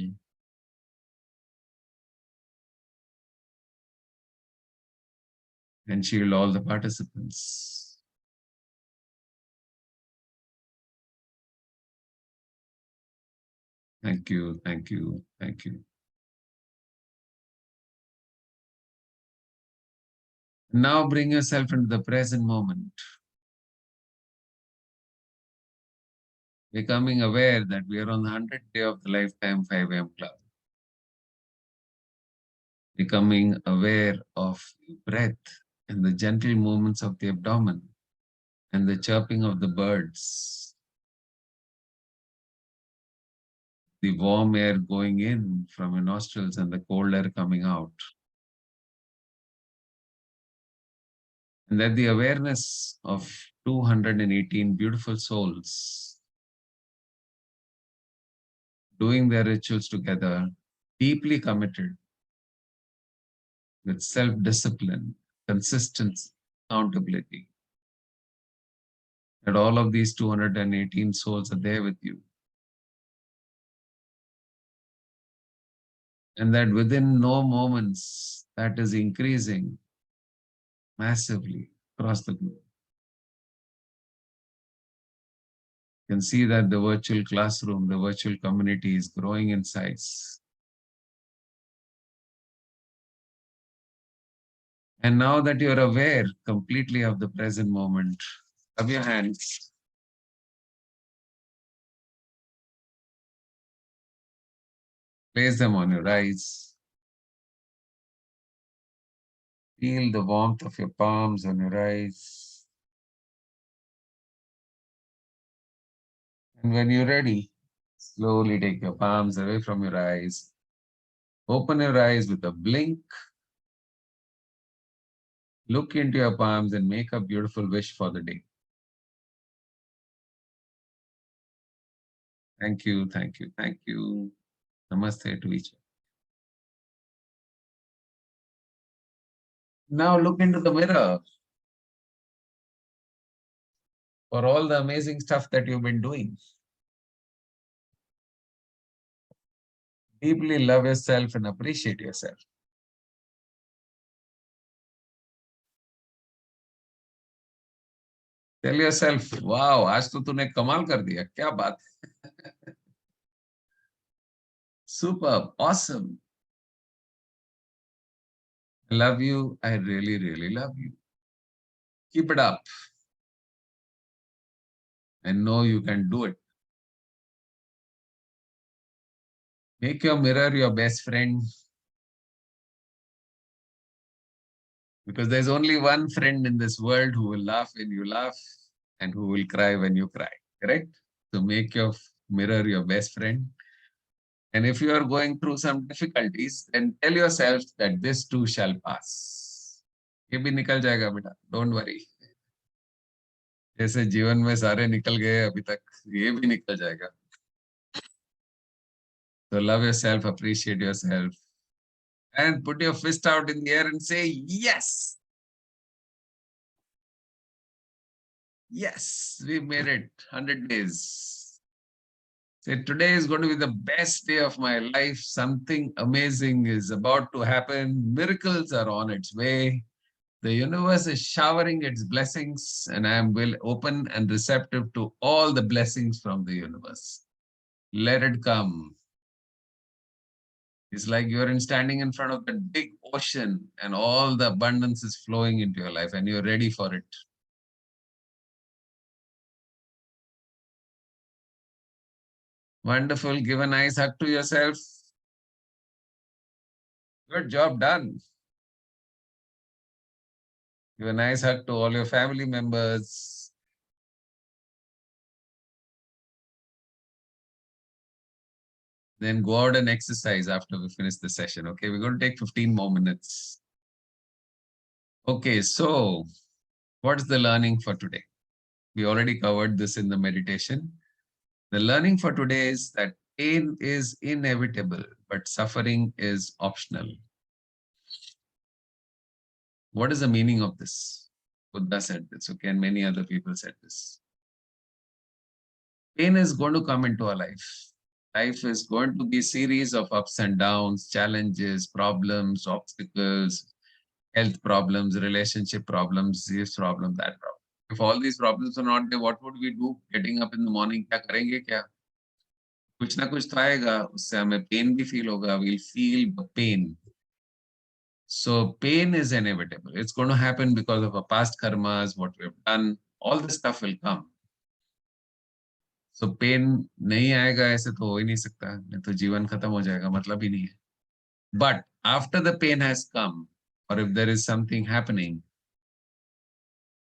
Speaker 1: And shield all the participants. Thank you, thank you, thank you. Now bring yourself into the present moment. Becoming aware that we are on the 100th day of the Lifetime 5 a.m. Club. Becoming aware of breath and the gentle movements of the abdomen and the chirping of the birds. The warm air going in from your nostrils and the cold air coming out. And that the awareness of 218 beautiful souls doing their rituals together, deeply committed with self-discipline, consistency, accountability. That all of these 218 souls are there with you. And that within no moments, that is increasing massively across the globe. You can see that the virtual classroom, the virtual community is growing in size. And now that you're aware completely of the present moment, rub your hands. Place them on your eyes. Feel the warmth of your palms on your eyes. And when you're ready, slowly take your palms away from your eyes. Open your eyes with a blink. Look into your palms and make a beautiful wish for the day. Thank you, thank you, thank you. Namaste to each other. Now look into the mirror for all the amazing stuff that you've been doing. Deeply love yourself and appreciate yourself. Tell yourself, wow, आज तो तूने कमाल कर दिया, क्या बात है. Superb, awesome. I love you. I really, really love you. Keep it up. I know you can do it. Make your mirror your best friend. Because there's only one friend in this world who will laugh when you laugh and who will cry when you cry. Correct? So make your mirror your best friend. And if you are going through some difficulties, then tell yourself that this too shall pass. ये भी निकल जाएगा बेटा. Don't worry. जैसे जीवन में सारे निकल गए अभी तक, ये भी निकल जाएगा. So love yourself, appreciate yourself, and put your fist out in the air and say, yes. Yes, we made it. 100 days. Say, today is going to be the best day of my life. Something amazing is about to happen. Miracles are on its way. The universe is showering its blessings, and I am open and receptive to all the blessings from the universe. Let it come. It's like you're standing in front of the big ocean, and all the abundance is flowing into your life, and you're ready for it. Wonderful. Give a nice hug to yourself. Good job done. Give a nice hug to all your family members. Then go out and exercise after we finish the session. Okay, we're going to take 15 more minutes. Okay, so what's the learning for today? We already covered this in the meditation. The learning for today is that pain is inevitable, but suffering is optional. What is the meaning of this? Buddha said this, okay, and many other people said this. Pain is going to come into our life. Life is going to be a series of ups and downs, challenges, problems, obstacles, health problems, relationship problems, this problem, that problem. If all these problems are not there, what would we do? Getting up in the morning, क्या करेंगे क्या? कुछ ना कुछ तो आएगा, उससे हमें pain भी feel होगा. We'll feel the pain. So pain is inevitable. It's going to happen because of our past karmas, what we've done. All this stuff will come. So pain नहीं आएगा ऐसे तो हो ही नहीं सकता, नहीं तो जीवन खत्म हो जाएगा, मतलब ही नहीं है. But after the pain has come, or if there is something happening,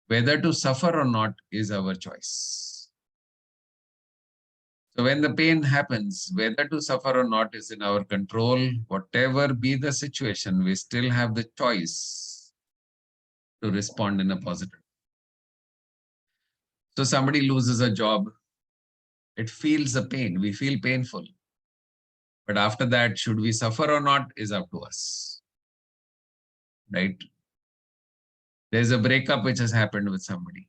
Speaker 1: whether to suffer or not is our choice. So when the pain happens, whether to suffer or not is in our control. Whatever be the situation, we still have the choice to respond in a positive. So somebody loses a job, it feels the pain, we feel painful. But after that, should we suffer or not is up to us, right? There's a breakup which has happened with somebody.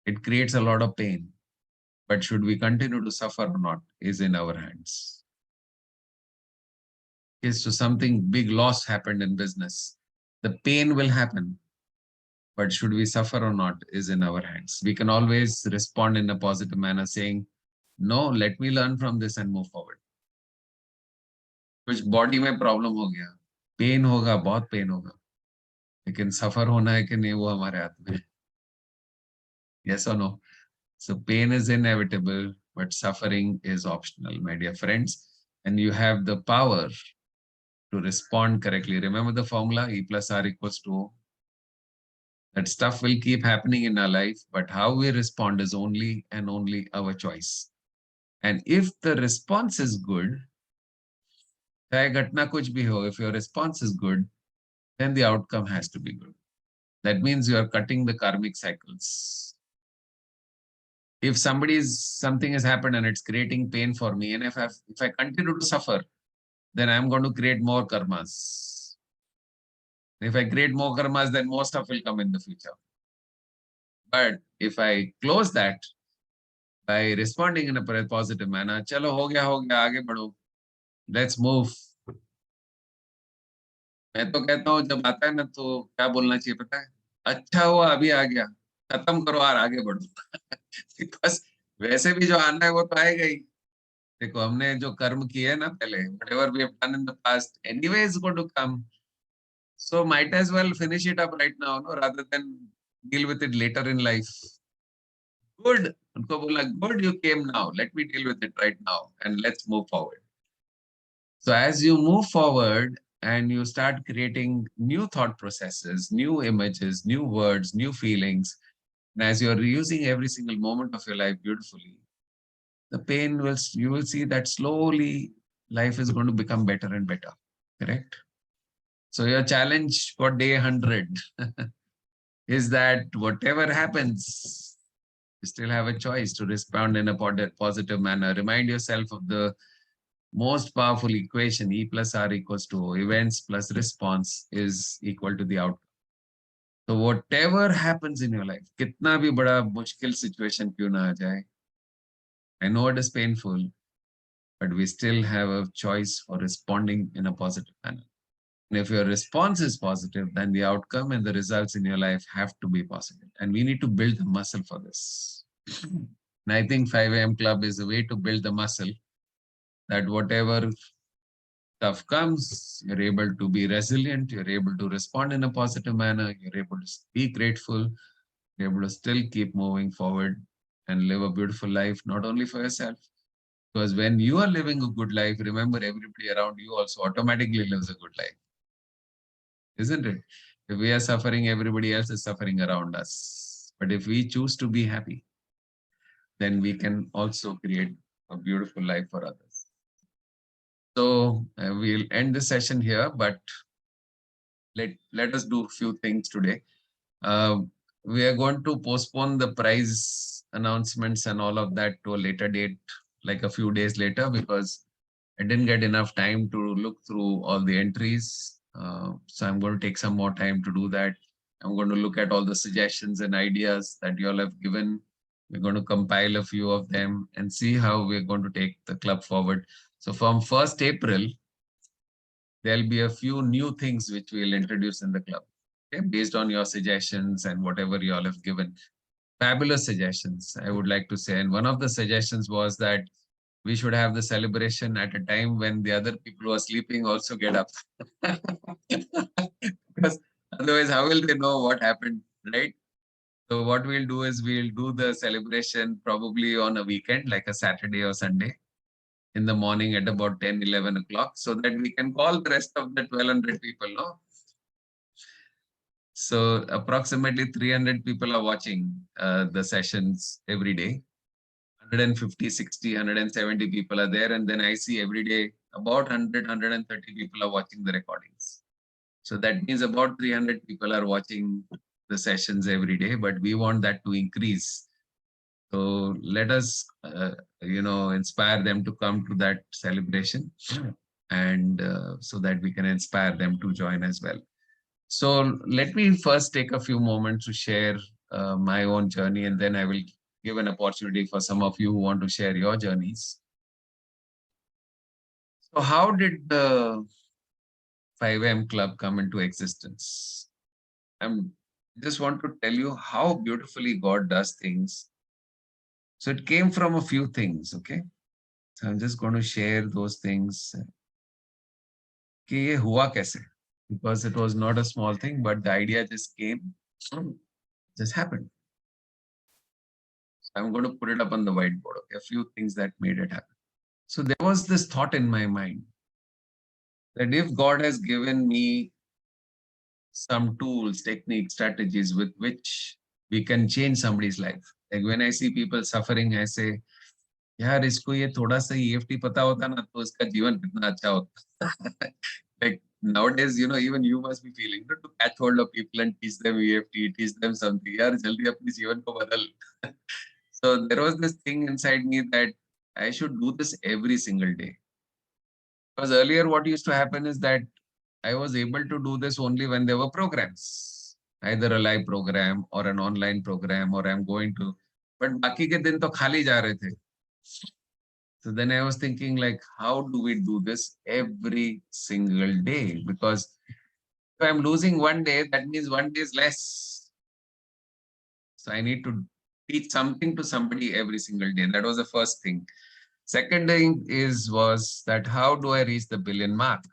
Speaker 1: It creates a lot of pain. But should we continue to suffer or not is in our hands. Okay, so something big loss happened in business. The pain will happen. But should we suffer or not is in our hands. We can always respond in a positive manner saying, no, let me learn from this and move forward. कुछ body में problem हो गया, pen होगा, बहुत pen होगा, लेकिन सफर होना है कि नहीं वो हमारे हाथ में. Yes or no? So pain is inevitable, but suffering is optional, my dear friends. And you have the power to respond correctly. Remember the formula, E plus R equals to O. That stuff will keep happening in our life, but how we respond is only and only our choice. And if the response is good, चाहे घटना कुछ भी हो, if your response is good, then the outcome has to be good. That means you are cutting the karmic cycles. If something has happened and it's creating pain for me, and if I continue to suffer, then I'm going to create more karmas. If I create more karmas, then more stuff will come in the future. But if I close that by responding in a positive manner, chalo ho gaya, aage badho. Let's move. मैं तो कहता हूँ जब आता है ना तो क्या बोलना चाहिए पता है? अच्छा हुआ अभी आ गया, खत्म करो और आगे बढ़ो. Because वैसे भी जो आना है वो तो आएगा ही. देखो हमने जो कर्म किए ना पहले, whatever we have done in the past, anyway is going to come. So might as well finish it up right now, no, rather than deal with it later in life. Good. उनको बोला good you came now. Let me deal with it right now and let's move forward. So as you move forward and you start creating new thought processes, new images, new words, new feelings, and as you're using every single moment of your life beautifully, the pain you will see that slowly life is going to become better and better. Correct? So your challenge for day 100 is that whatever happens, You still have a choice to respond in a positive manner. Remind yourself of the most powerful equation, E plus R equals to O. Events plus response is equal to the outcome. So whatever happens in your life, kitna bhi bada mushkil situation kyun na aa jaye, I know it is painful, but we still have a choice for responding in a positive manner. And if your response is positive, then the outcome and the results in your life have to be positive. And we need to build the muscle for this. And I think 5 a.m. Club is a way to build the muscle that whatever stuff comes, you're able to be resilient, you're able to respond in a positive manner, you're able to be grateful, you're able to still keep moving forward and live a beautiful life, not only for yourself. Because when you are living a good life, remember everybody around you also automatically lives a good life. Isn't it? If we are suffering, everybody else is suffering around us. But if we choose to be happy, then we can also create a beautiful life for others. So we'll end the session here, but let us do a few things today. We are going to postpone the prize announcements and all of that to a later date, like a few days later, because I didn't get enough time to look through all the entries. So I'm going to take some more time to do that. I'm going to look at all the suggestions and ideas that you all have given. We're going to compile a few of them and see how we're going to take the club forward. So from 1st April, there'll be a few new things which we'll introduce in the club, okay, based on your suggestions and whatever you all have given. Fabulous suggestions, I would like to say. And one of the suggestions was that we should have the celebration at a time when the other people who are sleeping also get up. Because otherwise, how will they know what happened, right? So what we'll do is we'll do the celebration probably on a weekend, like a Saturday or Sunday, in the morning at about 10, 11 o'clock, so that we can call the rest of the 1,200 people, no? So approximately 300 people are watching the sessions every day. 150, 60, 170 people are there. And then I see every day about 100, 130 people are watching the recordings. So that means about 300 people are watching the sessions every day, but we want that to increase. So let us, inspire them to come to that celebration, and so that we can inspire them to join as well. So let me first take a few moments to share my own journey, and then I will give an opportunity for some of you who want to share your journeys. So how did the 5am Club come into existence? I just want to tell you how beautifully God does things. So it came from a few things, okay? So I'm just going to share those things. कि ये हुआ कैसे? Because it was not a small thing, but the idea just came, just happened. So I'm going to put it up on the whiteboard, okay? A few things that made it happen. So there was this thought in my mind that if God has given me some tools, techniques, strategies with which we can change somebody's life. Like when I see people suffering, I say, यार इसको ये थोड़ा सा EFT पता होता ना तो इसका जीवन कितना अच्छा होता. Like nowadays, even you must be feeling to catch hold of people and teach them EFT, teach them something. यार जल्दी अपने जीवन को बदल. So there was this thing inside me that I should do this every single day. Because earlier what used to happen is that I was able to do this only when there were programs, either a live program or an online program, or I'm going to, but बाकी के दिन तो खाली जा रहे थे. So then I was thinking, like, how do we do this every single day? Because if I'm losing one day, that means one day is less. So I need to teach something to somebody every single day. That was the first thing. Second thing was that how do I reach the billion mark?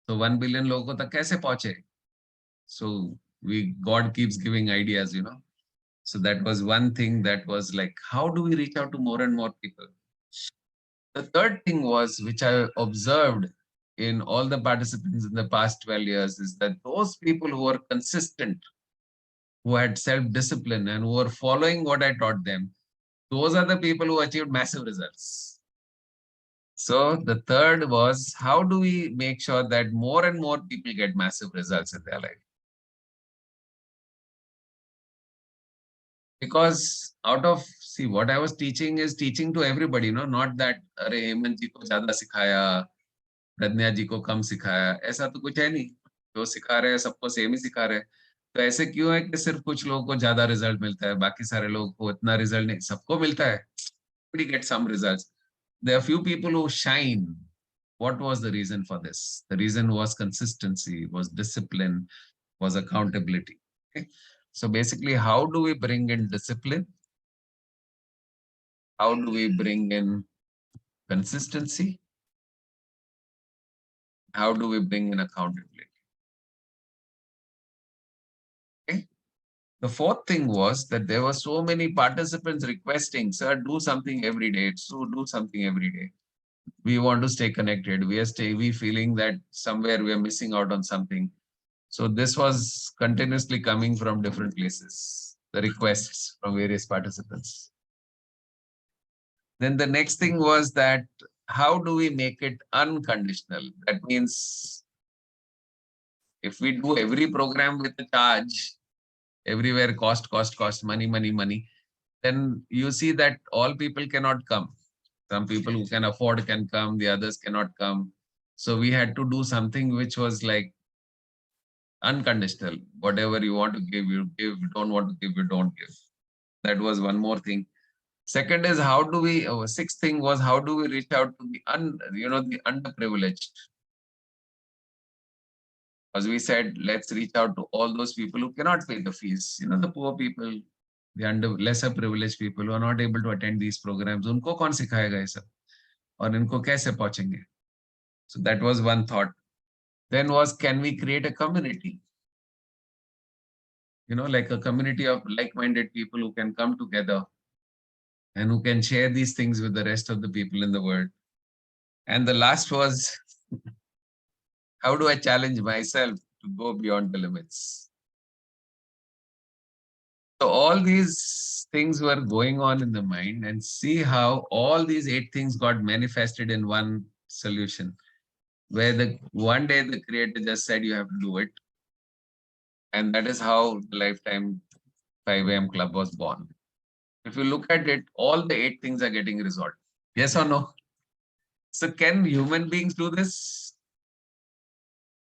Speaker 1: So 1 billion लोगों तक कैसे पहुंचे? So God keeps giving ideas, So that was one thing that was like, how do we reach out to more and more people? The third thing was, which I observed in all the participants in the past 12 years, is that those people who were consistent, who had self-discipline and who were following what I taught them, those are the people who achieved massive results. So the third was, how do we make sure that more and more people get massive results in their life? Because out of, see, what I was teaching is teaching to everybody, not that, अरे हेमंत जी को ज़्यादा सिखाया, प्रज्ञा जी को कम सिखाया, ऐसा तो कुछ है नहीं. जो सिखा रहे हैं सबको सेम ही सिखा रहे हैं. तो ऐसे क्यों है कि सिर्फ कुछ लोगों को ज्यादा रिजल्ट मिलता है, बाकी सारे लोगों को इतना रिजल्ट नहीं? सबको मिलता है. We get some results. There are few people who shine. What was the reason for this? The reason was consistency, was discipline, was accountability. Okay? So basically, how do we bring in discipline? How do we bring in consistency? How do we bring in accountability? Okay? The fourth thing was that there were so many participants requesting, sir, do something every day. So do something every day. We want to stay connected. We feeling that somewhere we are missing out on something. So this was continuously coming from different places, the requests from various participants. Then the next thing was that how do we make it unconditional? That means if we do every program with a charge, everywhere cost, money, then you see that all people cannot come. Some people who can afford can come, the others cannot come. So we had to do something which was like unconditional. Whatever you want to give, you give. You don't want to give, you don't give. That was one more thing. Second is how do we, sixth thing was how do we reach out to the the underprivileged? As we said, let's reach out to all those people who cannot pay the fees. The poor people, the lesser privileged people who are not able to attend these programs. Unko kaun sikhayega ye sab? Aur inko kaise pahunchenge? So that was one thought. Then was, can we create a community? Like a community of like-minded people who can come together and who can share these things with the rest of the people in the world. And the last was, how do I challenge myself to go beyond the limits? So all these things were going on in the mind, and see how all these 8 things got manifested in one solution, where one day the creator just said, you have to do it. And that is how the Lifetime 5 AM Club was born. If you look at it, all the 8 things are getting resolved. Yes or no? So can human beings do this?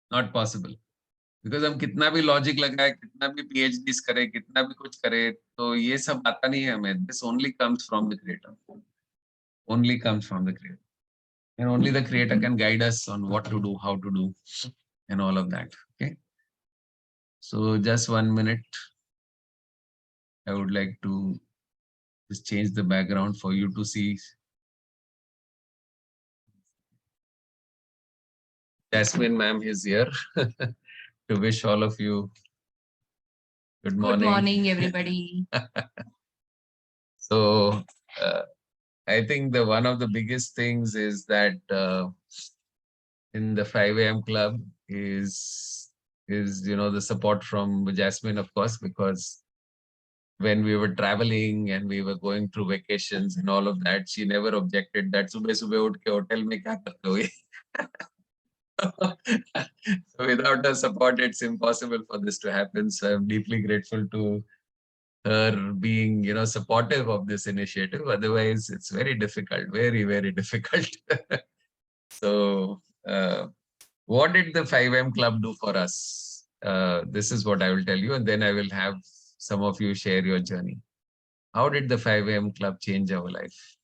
Speaker 1: Not possible. Because हम कितना भी logic लगाए, कितना भी PhDs करें, कितना भी कुछ करें, तो ये सब आता नहीं है हमें. This only comes from the creator. Only comes from the creator. And only the creator can guide us on what to do, how to do, and all of that. Okay. So just 1 minute. I would like to just change the background for you to see. Jasmine ma'am is here to wish all of you good morning.
Speaker 9: Good morning, everybody.
Speaker 1: So I think one of the biggest things is that in the 5 AM Club is the support from Jasmine, of course, because when we were traveling and we were going through vacations and all of that, she never objected that subah uth ke hotel mein kya karte ho ye? So without her support, it's impossible for this to happen. So I'm deeply grateful to her being, supportive of this initiative. Otherwise, it's very difficult, very, very difficult. So what did the 5M Club do for us? This is what I will tell you, and then I will have some of you share your journey. How did the 5am Club change our life?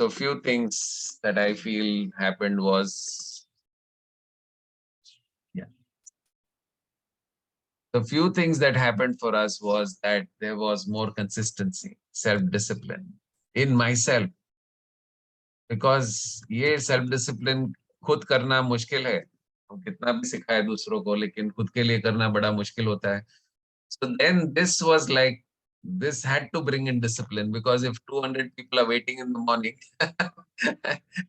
Speaker 1: So a few things that I feel happened was, the few things that happened for us was that there was more consistency, self-discipline in myself. Because ये self-discipline खुद करना मुश्किल है. हम कितना भी सिखाए दूसरों को, लेकिन खुद के लिए करना बड़ा मुश्किल होता है. So then this was like, this had to bring in discipline, because if 200 people are waiting in the morning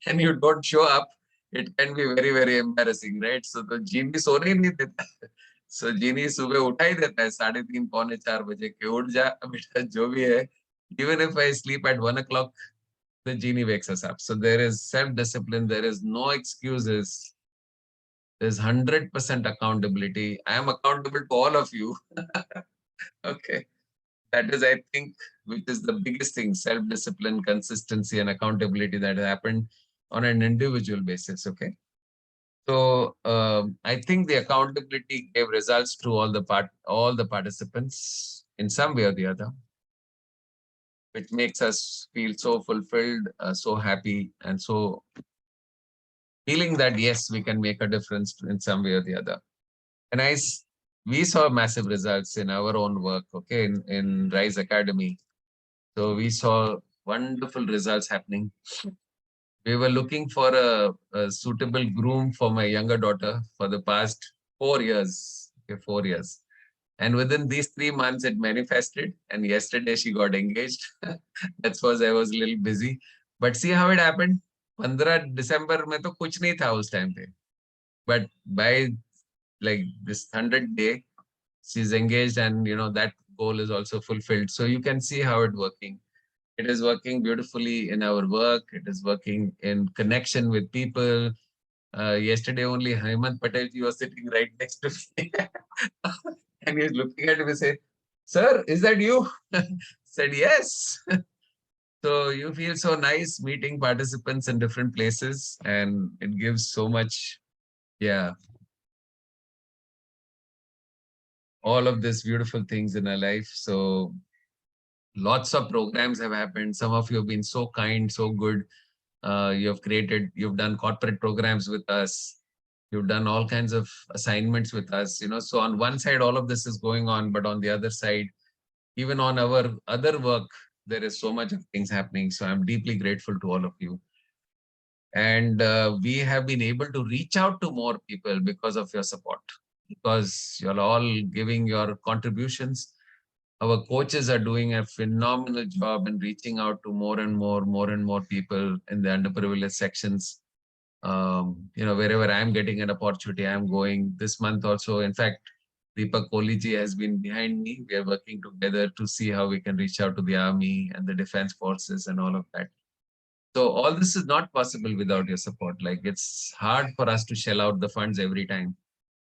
Speaker 1: and you don't show up, it can be very, very embarrassing, right? So the genie सोने ही नहीं देता. So genie सुबह उठा ही देता है 3:30 पौने 4 बजे के उठ जा बेटा जो भी है. Even if I sleep at 1 o'clock, the genie wakes us up. So there is self-discipline. There is no excuses. There's 100% accountability. I am accountable to all of you. Okay. That is, I think, which is the biggest thing, self-discipline, consistency, and accountability that happened on an individual basis. Okay. So I think the accountability gave results to all the participants in some way or the other, which makes us feel so fulfilled, so happy, and so feeling that yes, we can make a difference in some way or the other. And we saw massive results in our own work. Okay, in Rise Academy. So we saw wonderful results happening. We were looking for a suitable groom for my younger daughter for the past 4 years. Okay, 4 years. And within these 3 months, it manifested. And yesterday she got engaged. That's because I was a little busy. But see how it happened? 15 December में तो कुछ नहीं था उस time पे. But by like this 100th day, she's engaged, and that goal is also fulfilled. So you can see how it's working. It is working beautifully in our work. It is working in connection with people. Yesterday only Hemant Patel ji was sitting right next to me. And he's looking at me and say, "Sir, is that you?" Said, "Yes." So you feel so nice meeting participants in different places, and it gives so much, yeah, all of these beautiful things in our life. So lots of programs have happened. Some of you have been so kind, so good. You've done corporate programs with us. You've done all kinds of assignments with us. So on one side, all of this is going on, but on the other side, even on our other work, there is so much of things happening. So I'm deeply grateful to all of you. And we have been able to reach out to more people because of your support, because you're all giving your contributions. Our coaches are doing a phenomenal job in reaching out to more and more people in the underprivileged sections. Wherever I'm getting an opportunity, I'm going. This month also, in fact, Deepak Kohli has been behind me. We are working together to see how we can reach out to the army and the defense forces and all of that. So all this is not possible without your support. Like, it's hard for us to shell out the funds every time.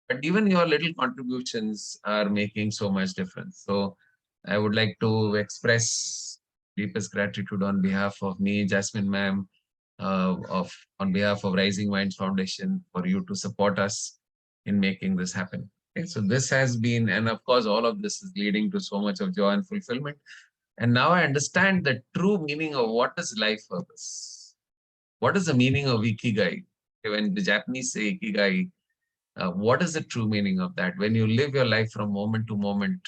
Speaker 1: But even your little contributions are making so much difference. So I would like to express deepest gratitude on behalf of me, Jasmine ma'am, on behalf of Rising Minds Foundation, for you to support us in making this happen. Okay, so this has been, and of course, all of this is leading to so much of joy and fulfillment. And now I understand the true meaning of what is life purpose. What is the meaning of ikigai? When the Japanese say ikigai, what is the true meaning of that? When you live your life from moment to moment,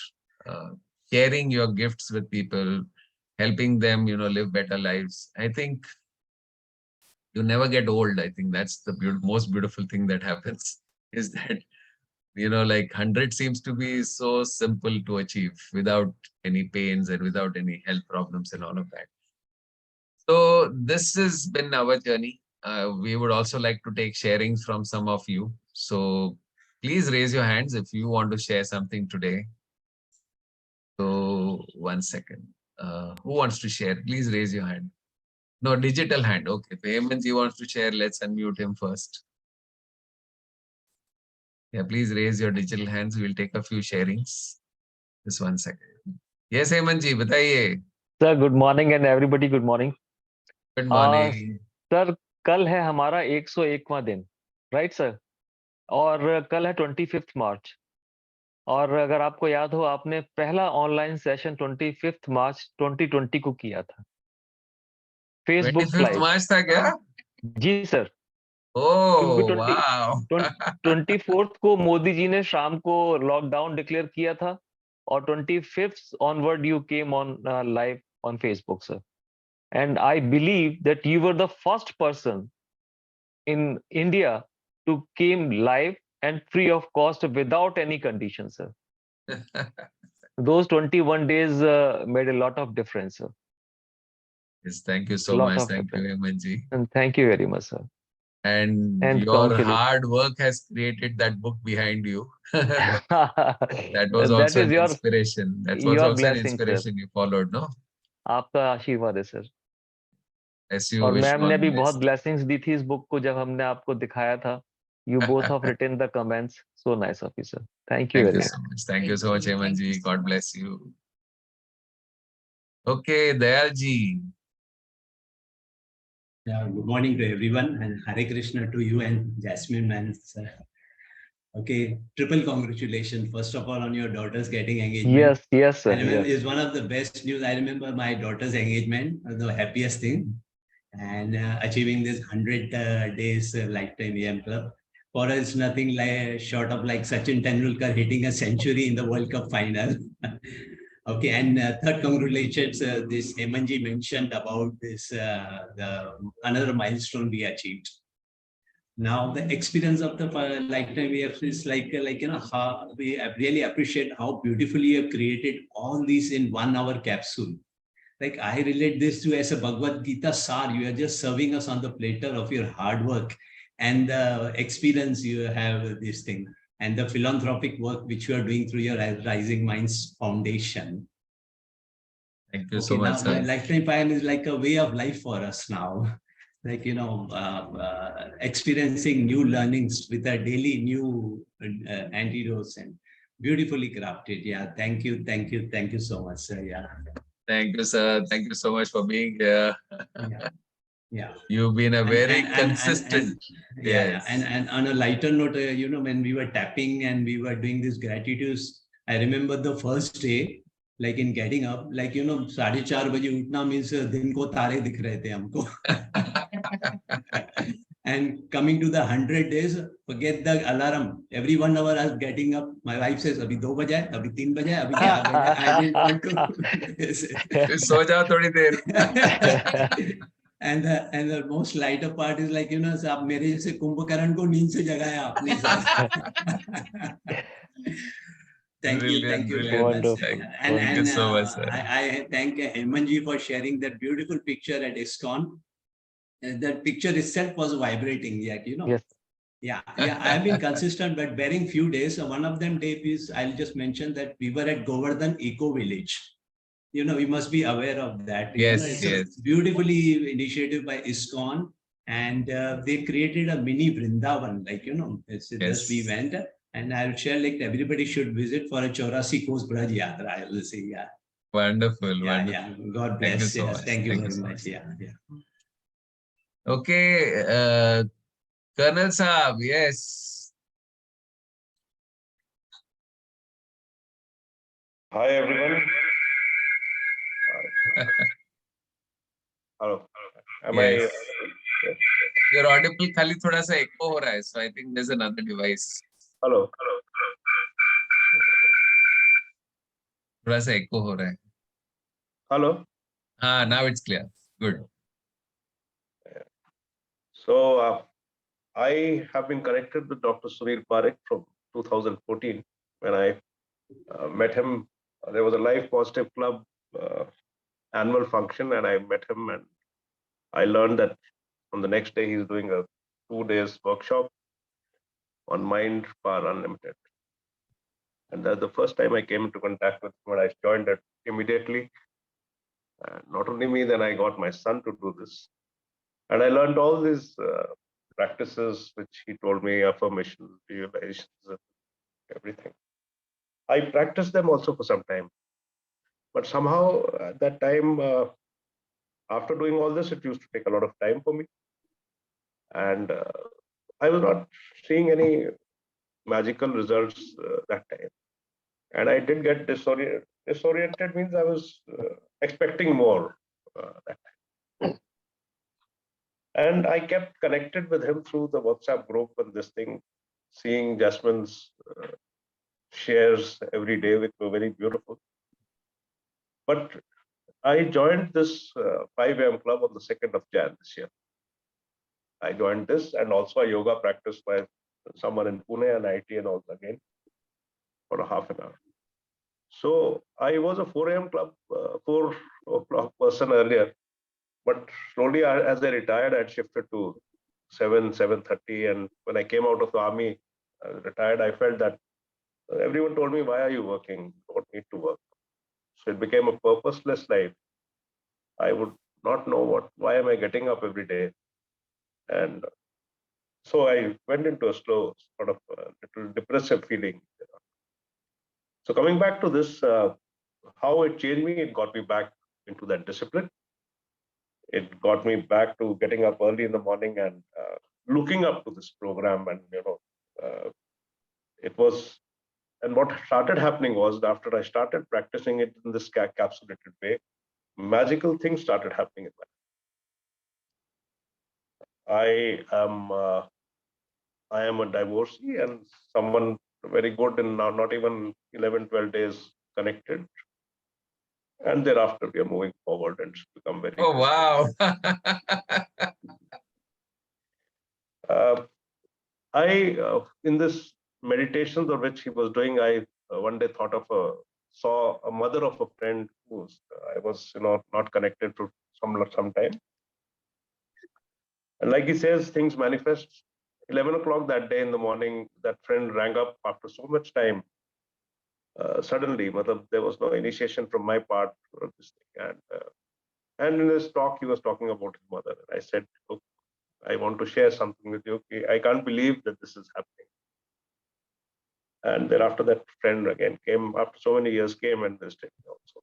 Speaker 1: sharing your gifts with people, helping them, live better lives. I think you never get old. I think that's the most beautiful thing that happens, is that, like 100 seems to be so simple to achieve without any pains and without any health problems and all of that. So this has been our journey. We would also like to take sharings from some of you. So please raise your hands if you want to share something today. So 1 second. Who wants to share? Please raise your hand. No, digital hand. Okay. If Hemant wants to share, let's unmute him first. Yeah, please raise your digital hands. We'll take a few sharings. Just 1 second. Yes, Hemant ji, bataiye.
Speaker 2: Sir, good morning and everybody good morning.
Speaker 1: Good morning.
Speaker 2: Sir कल है हमारा 101वां दिन, right sir? और कल है 25 मार्च। और अगर आपको याद हो, आपने पहला ऑनलाइन सेशन 25 मार्च 2020 को किया था, फेसबुक
Speaker 1: 25th
Speaker 2: लाइव।
Speaker 1: March था क्या?
Speaker 2: जी सर।
Speaker 1: Oh,
Speaker 2: क्योंकि
Speaker 1: wow.
Speaker 2: 24th को मोदी जी ने शाम को लॉकडाउन डिक्लेयर किया था, और 25th onward you came on live on Facebook, sir. And I believe that you were the first person in India to came live and free of cost without any conditions, sir. Those 21 days made a lot of difference, sir.
Speaker 1: Yes, thank you so
Speaker 2: Lot
Speaker 1: much.
Speaker 2: of
Speaker 1: Thank you,
Speaker 2: difference.
Speaker 1: Hemant ji.
Speaker 2: And thank you very much, sir.
Speaker 1: And
Speaker 2: And
Speaker 1: your
Speaker 2: congratulations.
Speaker 1: hard work has created that book behind you. That was
Speaker 2: That
Speaker 1: also
Speaker 2: is
Speaker 1: an
Speaker 2: your
Speaker 1: inspiration. That was
Speaker 2: your
Speaker 1: also an
Speaker 2: blessing, sir.
Speaker 1: inspiration you followed, no?
Speaker 2: आपका आशीर्वाद है, sir.
Speaker 1: As you
Speaker 2: और
Speaker 1: wish
Speaker 2: ma'am
Speaker 1: all
Speaker 2: ने
Speaker 1: the
Speaker 2: भी बहुत
Speaker 1: best.
Speaker 2: Blessings दी थी इस book को, जब हमने आपको दिखाया था You both have written the comments. So nice of you, sir. Thank you
Speaker 1: Thank
Speaker 2: very
Speaker 1: you
Speaker 2: much.
Speaker 1: so much. Thank you so much,
Speaker 8: Thank you
Speaker 1: Hemanji.
Speaker 8: so
Speaker 1: God
Speaker 8: much.
Speaker 1: bless you. Okay, Dayalji.
Speaker 9: Yeah, good morning to everyone and Hare Krishna to you and Jasmine and okay, triple congratulations. First of all, on your daughter's getting engagement.
Speaker 2: Yes, sir.
Speaker 9: And
Speaker 2: Yes.
Speaker 9: it's one of the best news. I remember my daughter's engagement, the happiest thing, and achieving this 100 days lifetime EM club. For us, nothing like short of like Sachin Tendulkar hitting a century in the World Cup final. Okay, and third, congratulations. This Hemanji mentioned about this the another milestone we achieved. Now the experience of the lifetime EF is like how we really appreciate how beautifully you have created all these in 1 hour capsule. Like I relate this to as a Bhagavad Gita Sar. You are just serving us on the platter of your hard work and the experience you have with this thing and the philanthropic work which you are doing through your Rising Minds Foundation.
Speaker 1: Thank you
Speaker 9: Okay,
Speaker 1: so much,
Speaker 9: now
Speaker 1: sir.
Speaker 9: lifetime plan is like a way of life for us now. Like, experiencing new learnings with a daily new antidotes and beautifully crafted. Yeah, thank you so much, sir. Yeah.
Speaker 1: Thank you, sir. Thank you so much for being here.
Speaker 9: Yeah. Yeah.
Speaker 1: You've been a very
Speaker 9: And
Speaker 1: consistent.
Speaker 9: yeah,
Speaker 1: Yes.
Speaker 9: and on a lighter note, when we were tapping and we were doing these gratitudes, I remember the first day, like in getting up, like 4:30 baje utna means din ko tare dikh rahe the humko. And coming to the 100 days, forget the alarm. Every 1 hour I was getting up. My wife says, "Abhi 2 baja hai, abhi 3 baja hai, abhi 4 baja hai." I didn't want to.
Speaker 1: सो जाओ थोड़ी देर.
Speaker 9: And the most lighter part is like, साहब मेरे जैसे कुंभकर्ण को नींद से जगाया आपने sir. Thank you very much.
Speaker 2: Wonderful.
Speaker 1: Thank you so much, sir.
Speaker 9: I thank Hemanji for sharing that beautiful picture at ISKCON. That picture itself was vibrating,
Speaker 2: Yes.
Speaker 9: Yeah, I have been consistent, but bearing few days. One of them day is, I'll just mention that we were at Govardhan Eco Village. We must be aware of that.
Speaker 1: Yes,
Speaker 9: It's
Speaker 1: yes.
Speaker 9: a beautifully initiative by ISKCON, and they created a mini Vrindavan. Like, thus we went, and I'll share like everybody should visit for a Chaurasi Coast Braj Yatra. I will say, yeah.
Speaker 1: Wonderful,
Speaker 9: Yeah,
Speaker 1: wonderful.
Speaker 9: yeah. God
Speaker 1: Thank you
Speaker 9: bless.
Speaker 1: so
Speaker 9: Yes,
Speaker 1: much.
Speaker 9: thank you
Speaker 1: Thank you
Speaker 9: very
Speaker 1: so
Speaker 9: much.
Speaker 1: much.
Speaker 9: Yeah, yeah.
Speaker 1: Okay, Colonel Saab, yes.
Speaker 3: Hi everyone. Hello. Am
Speaker 1: Yes.
Speaker 3: I?
Speaker 1: Your audible खाली थोड़ा सा echo हो रहा है, so I think there's another device.
Speaker 3: Hello.
Speaker 1: थोड़ा सा echo हो रहा है.
Speaker 3: Hello.
Speaker 1: Now it's clear. Good.
Speaker 3: So I have been connected with Dr. Sunil Parekh from 2014 when I met him. There was a Life Positive Club annual function, and I met him, and I learned that on the next day he's doing a 2 days workshop on Mind Power Unlimited. And that's the first time I came into contact with him, and I joined it immediately. Not only me, then I got my son to do this. And I learned all these practices which he told me, affirmations, visualizations, everything. I practiced them also for some time. But somehow at that time, after doing all this, it used to take a lot of time for me. And I was not seeing any magical results that time. And I did get disoriented. Disoriented means I was expecting more that time. And I kept connected with him through the WhatsApp group and this thing, seeing Jasmine's shares every day, which were very beautiful. But I joined this 5 a.m. club on the 2nd of Jan this year. I joined this and also a yoga practice by someone in Pune and IT and all again for a half an hour. So I was a 4 a.m. club, 4 o'clock person earlier, but slowly as I retired, I shifted to 7:30. And when I came out of the army, retired, I felt that everyone told me, why are you working? You don't need to work. So it became a purposeless life. I would not know why am I getting up every day? And So I went into a slow, sort of little depressive feeling. So coming back to this, how it changed me, it got me back into that discipline. It got me back to getting up early in the morning and looking up to this program. And, it was, and what started happening was after I started practicing it in this capsulated way, magical things started happening in my life. I am a divorcee and someone very good in now, not even 11, 12 days connected. And thereafter, we are moving forward and it's become very.
Speaker 1: Oh, wow.
Speaker 3: In this meditations of which he was doing, I one day thought of saw a mother of a friend who's I was, not connected to some time. And like he says, things manifest. 11 o'clock that day in the morning, that friend rang up after so much time. Suddenly, there was no initiation from my part for this thing. And in his talk, he was talking about his mother. And I said, look, I want to share something with you. I can't believe that this is happening. And then after that friend again came, after so many years, came and visited me also.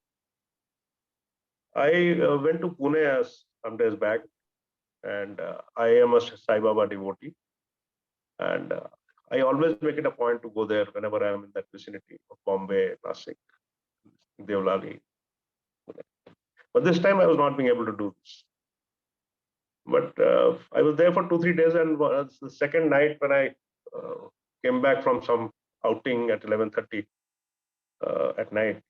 Speaker 3: I went to Pune some days back, and I am a Sai Baba devotee. And I always make it a point to go there whenever I am in that vicinity of Bombay, Nasik, Devlali. But this time I was not being able to do this. But I was there for 2-3 days, and the second night when I came back from some outing at 11:30 at night,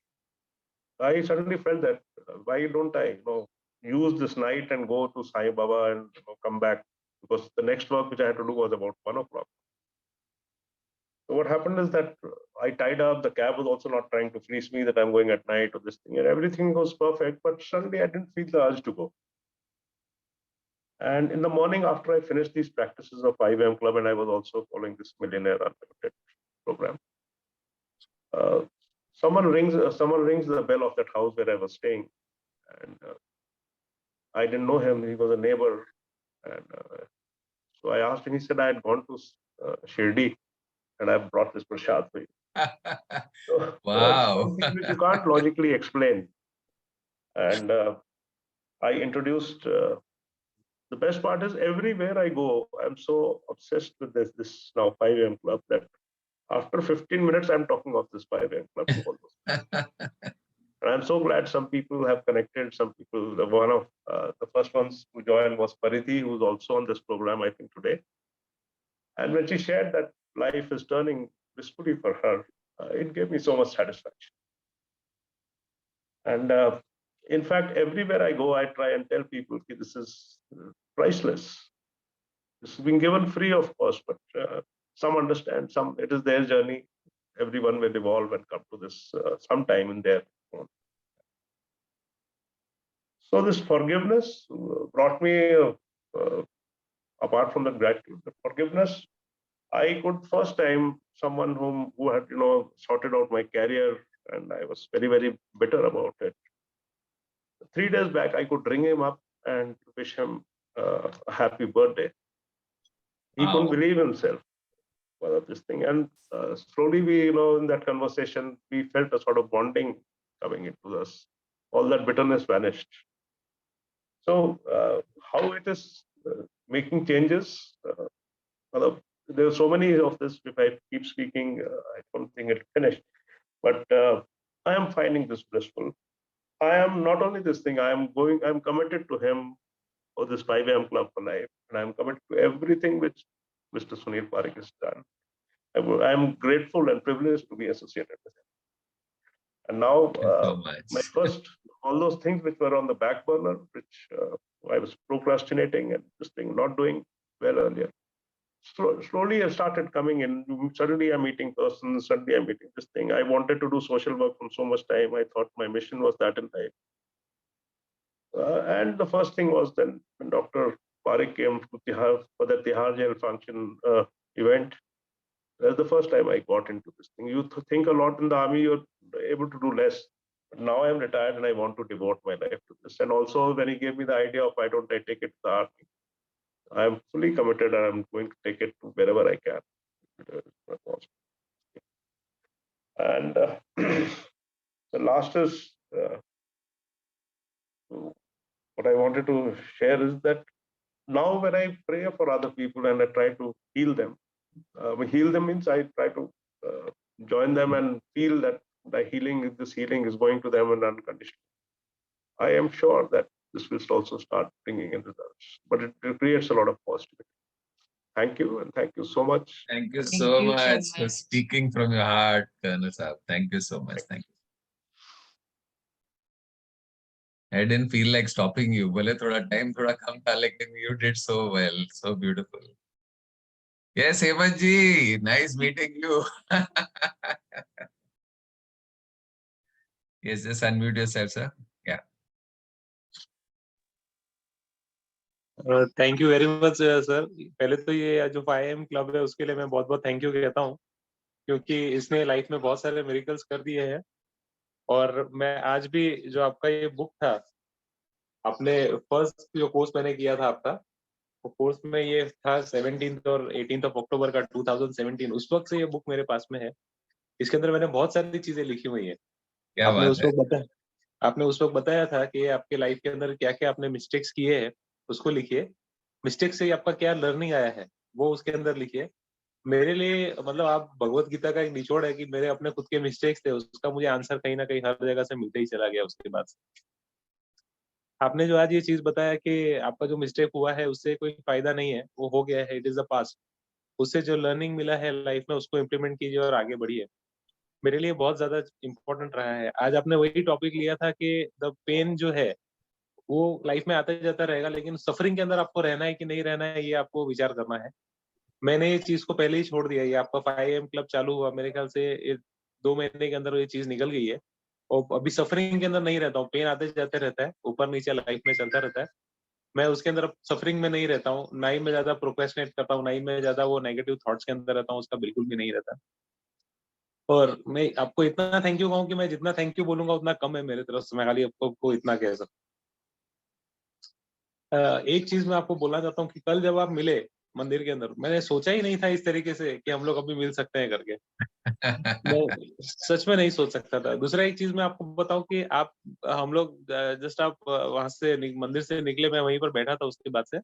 Speaker 3: I suddenly felt that why don't I, use this night and go to Sai Baba and come back, because the next work which I had to do was about 1 o'clock. So what happened is that I tied up. The cab was also not trying to fleece me that I'm going at night or this thing, and everything was perfect. But suddenly I didn't feel the urge to go. And in the morning, after I finished these practices of 5 a.m. club, and I was also following this Millionaire Unlimited program, someone rings the bell of that house where I was staying, and I didn't know him. He was a neighbor, and so I asked him. He said I had gone to Shirdi, and I brought this prasad for you. So,
Speaker 1: Wow.
Speaker 3: something which you can't logically explain. And I introduced. The best part is everywhere I go, I'm so obsessed with this now 5 a.m. club that after 15 minutes, I'm talking of this 5 a.m. club to all those. And I'm so glad some people have connected. Some people, one of the first ones who joined was Parithi, who's also on this program, I think, today. And when she shared that life is turning blissfully for her, it gave me so much satisfaction. And in fact, everywhere I go, I try and tell people this is priceless. This has been given free, of course, but some understand, some it is their journey. Everyone will evolve and come to this sometime in their own. So this forgiveness brought me, apart from the gratitude, the forgiveness. I could first time someone who had sorted out my career, and I was very, very bitter about it. 3 days back, I could ring him up and wish him a happy birthday. He couldn't believe himself about this thing, and slowly we, in that conversation, we felt a sort of bonding coming into us. All that bitterness vanished. So how it is making changes? There are so many of this. If I keep speaking, I don't think it'll finish. But I am finding this blissful. I am not only this thing. I'm committed to him for this 5 a.m. club for life, and I'm committed to everything which Mr. Sunil Parekh has done. I am grateful and privileged to be associated with him. And now, my first, all those things which were on the back burner, which I was procrastinating and this thing not doing well earlier, slowly I started coming in. Suddenly I'm meeting persons, suddenly I'm meeting this thing. I wanted to do social work from so much time. I thought my mission was that in life. And the first thing was then when Dr. Parekh came to Tihar for the Tihar jail function event. That's the first time I got into this thing. You think a lot in the army, you're able to do less. But now I'm retired and I want to devote my life to this. And also when he gave me the idea of why don't I take it to the army, I am fully committed and I'm going to take it to wherever I can. And the last is what I wanted to share is that now when I pray for other people and I try to heal them means I try to join them and feel that this healing is going to them and unconditional. I am sure that this will also start bringing in results, but it creates a lot of positivity. Thank you, and thank you so much.
Speaker 1: Thank you so much for speaking from your heart, Colonel Saab. Thank you so much. Thank you. I didn't feel like stopping you. Bole thoda time thoda kam tha, lekin you did so well. So beautiful. Yes, Hemant ji. Nice meeting you. Yes, just unmute yourself, sir. Yeah.
Speaker 10: Thank you very much sir. पहले तो ये जो 5am club है उसके लिए मैं बहुत बहुत थैंक यू कहता हूँ, क्योंकि इसने लाइफ में बहुत सारे मिरेकल्स कर दिए हैं। और मैं आज भी जो आपका ये बुक था, आपने फर्स्ट जो कोर्स मैंने किया था आपका, वो कोर्स में ये था 17th और 18th अक्टूबर का 2017। उस वक्त से ये बुक मेरे पास में है। इसके अंदर मैंने बहुत सारी चीजें लिखी हुई है।
Speaker 1: क्या बात है?
Speaker 10: आपने उस वक्त बताया था कि आपके लाइफ के अंदर क्या क्या आपने मिस्टेक्स किए हैं, उसको लिखिए। मिस्टेक से आपका क्या लर्निंग आया है वो उसके अंदर लिखिए। मेरे लिए मतलब आप भगवत गीता का एक निचोड़ है कि मेरे अपने खुद के मिस्टेक्स थे, उसका मुझे आंसर कहीं ना कहीं हर जगह से मिलते ही चला गया उसके बाद से। आपने जो आज ये चीज बताया कि आपका जो मिस्टेक हुआ है उससे कोई फायदा नहीं है, वो हो गया है, इट इज द पास्ट। उससे जो लर्निंग मिला है लाइफ में उसको इम्प्लीमेंट कीजिए और आगे बढ़िए। मेरे लिए बहुत ज्यादा इम्पोर्टेंट रहा है। आज आपने वही टॉपिक लिया था कि द पेन जो है वो लाइफ में आता जाता रहेगा, लेकिन सफरिंग के अंदर आपको रहना है कि नहीं रहना है ये आपको विचार करना है। मैंने ये चीज को पहले ही छोड़ दिया। ये आपका 5am क्लब चालू हुआ, मेरे ख्याल से 2 महीने के अंदर ये चीज निकल गई है। और अभी सफरिंग के अंदर नहीं रहता हूँ। पेन आते जाते रहता है, ऊपर नीचे लाइफ में चलता रहता है। मैं उसके अंदर सफरिंग में नहीं रहता हूँ, ना ही मैं ज्यादा प्रोक्रेस्टिनेट करता हूँ, ना ही मैं ज्यादा वो नेगेटिव थॉट्स के अंदर रहता हूँ, उसका बिल्कुल भी नहीं रहता। और मैं आपको इतना थैंक यू कहूँ कि मैं जितना थैंक यू बोलूंगा उतना कम है मेरे तरफ से। मैं खाली आपको इतना कह सकता हूँ। एक चीज मैं आपको बोलना चाहता हूँ कि कल जब आप मिले मंदिर के अंदर, मैंने सोचा ही नहीं था इस तरीके से कि हम लोग अभी मिल सकते हैं करके। मैं सच में नहीं सोच सकता था। दूसरा एक चीज मैं आपको बताऊं कि आप हम लोग जस्ट आप वहां से मंदिर से निकले, मैं वहीं पर बैठा था उसके बाद से।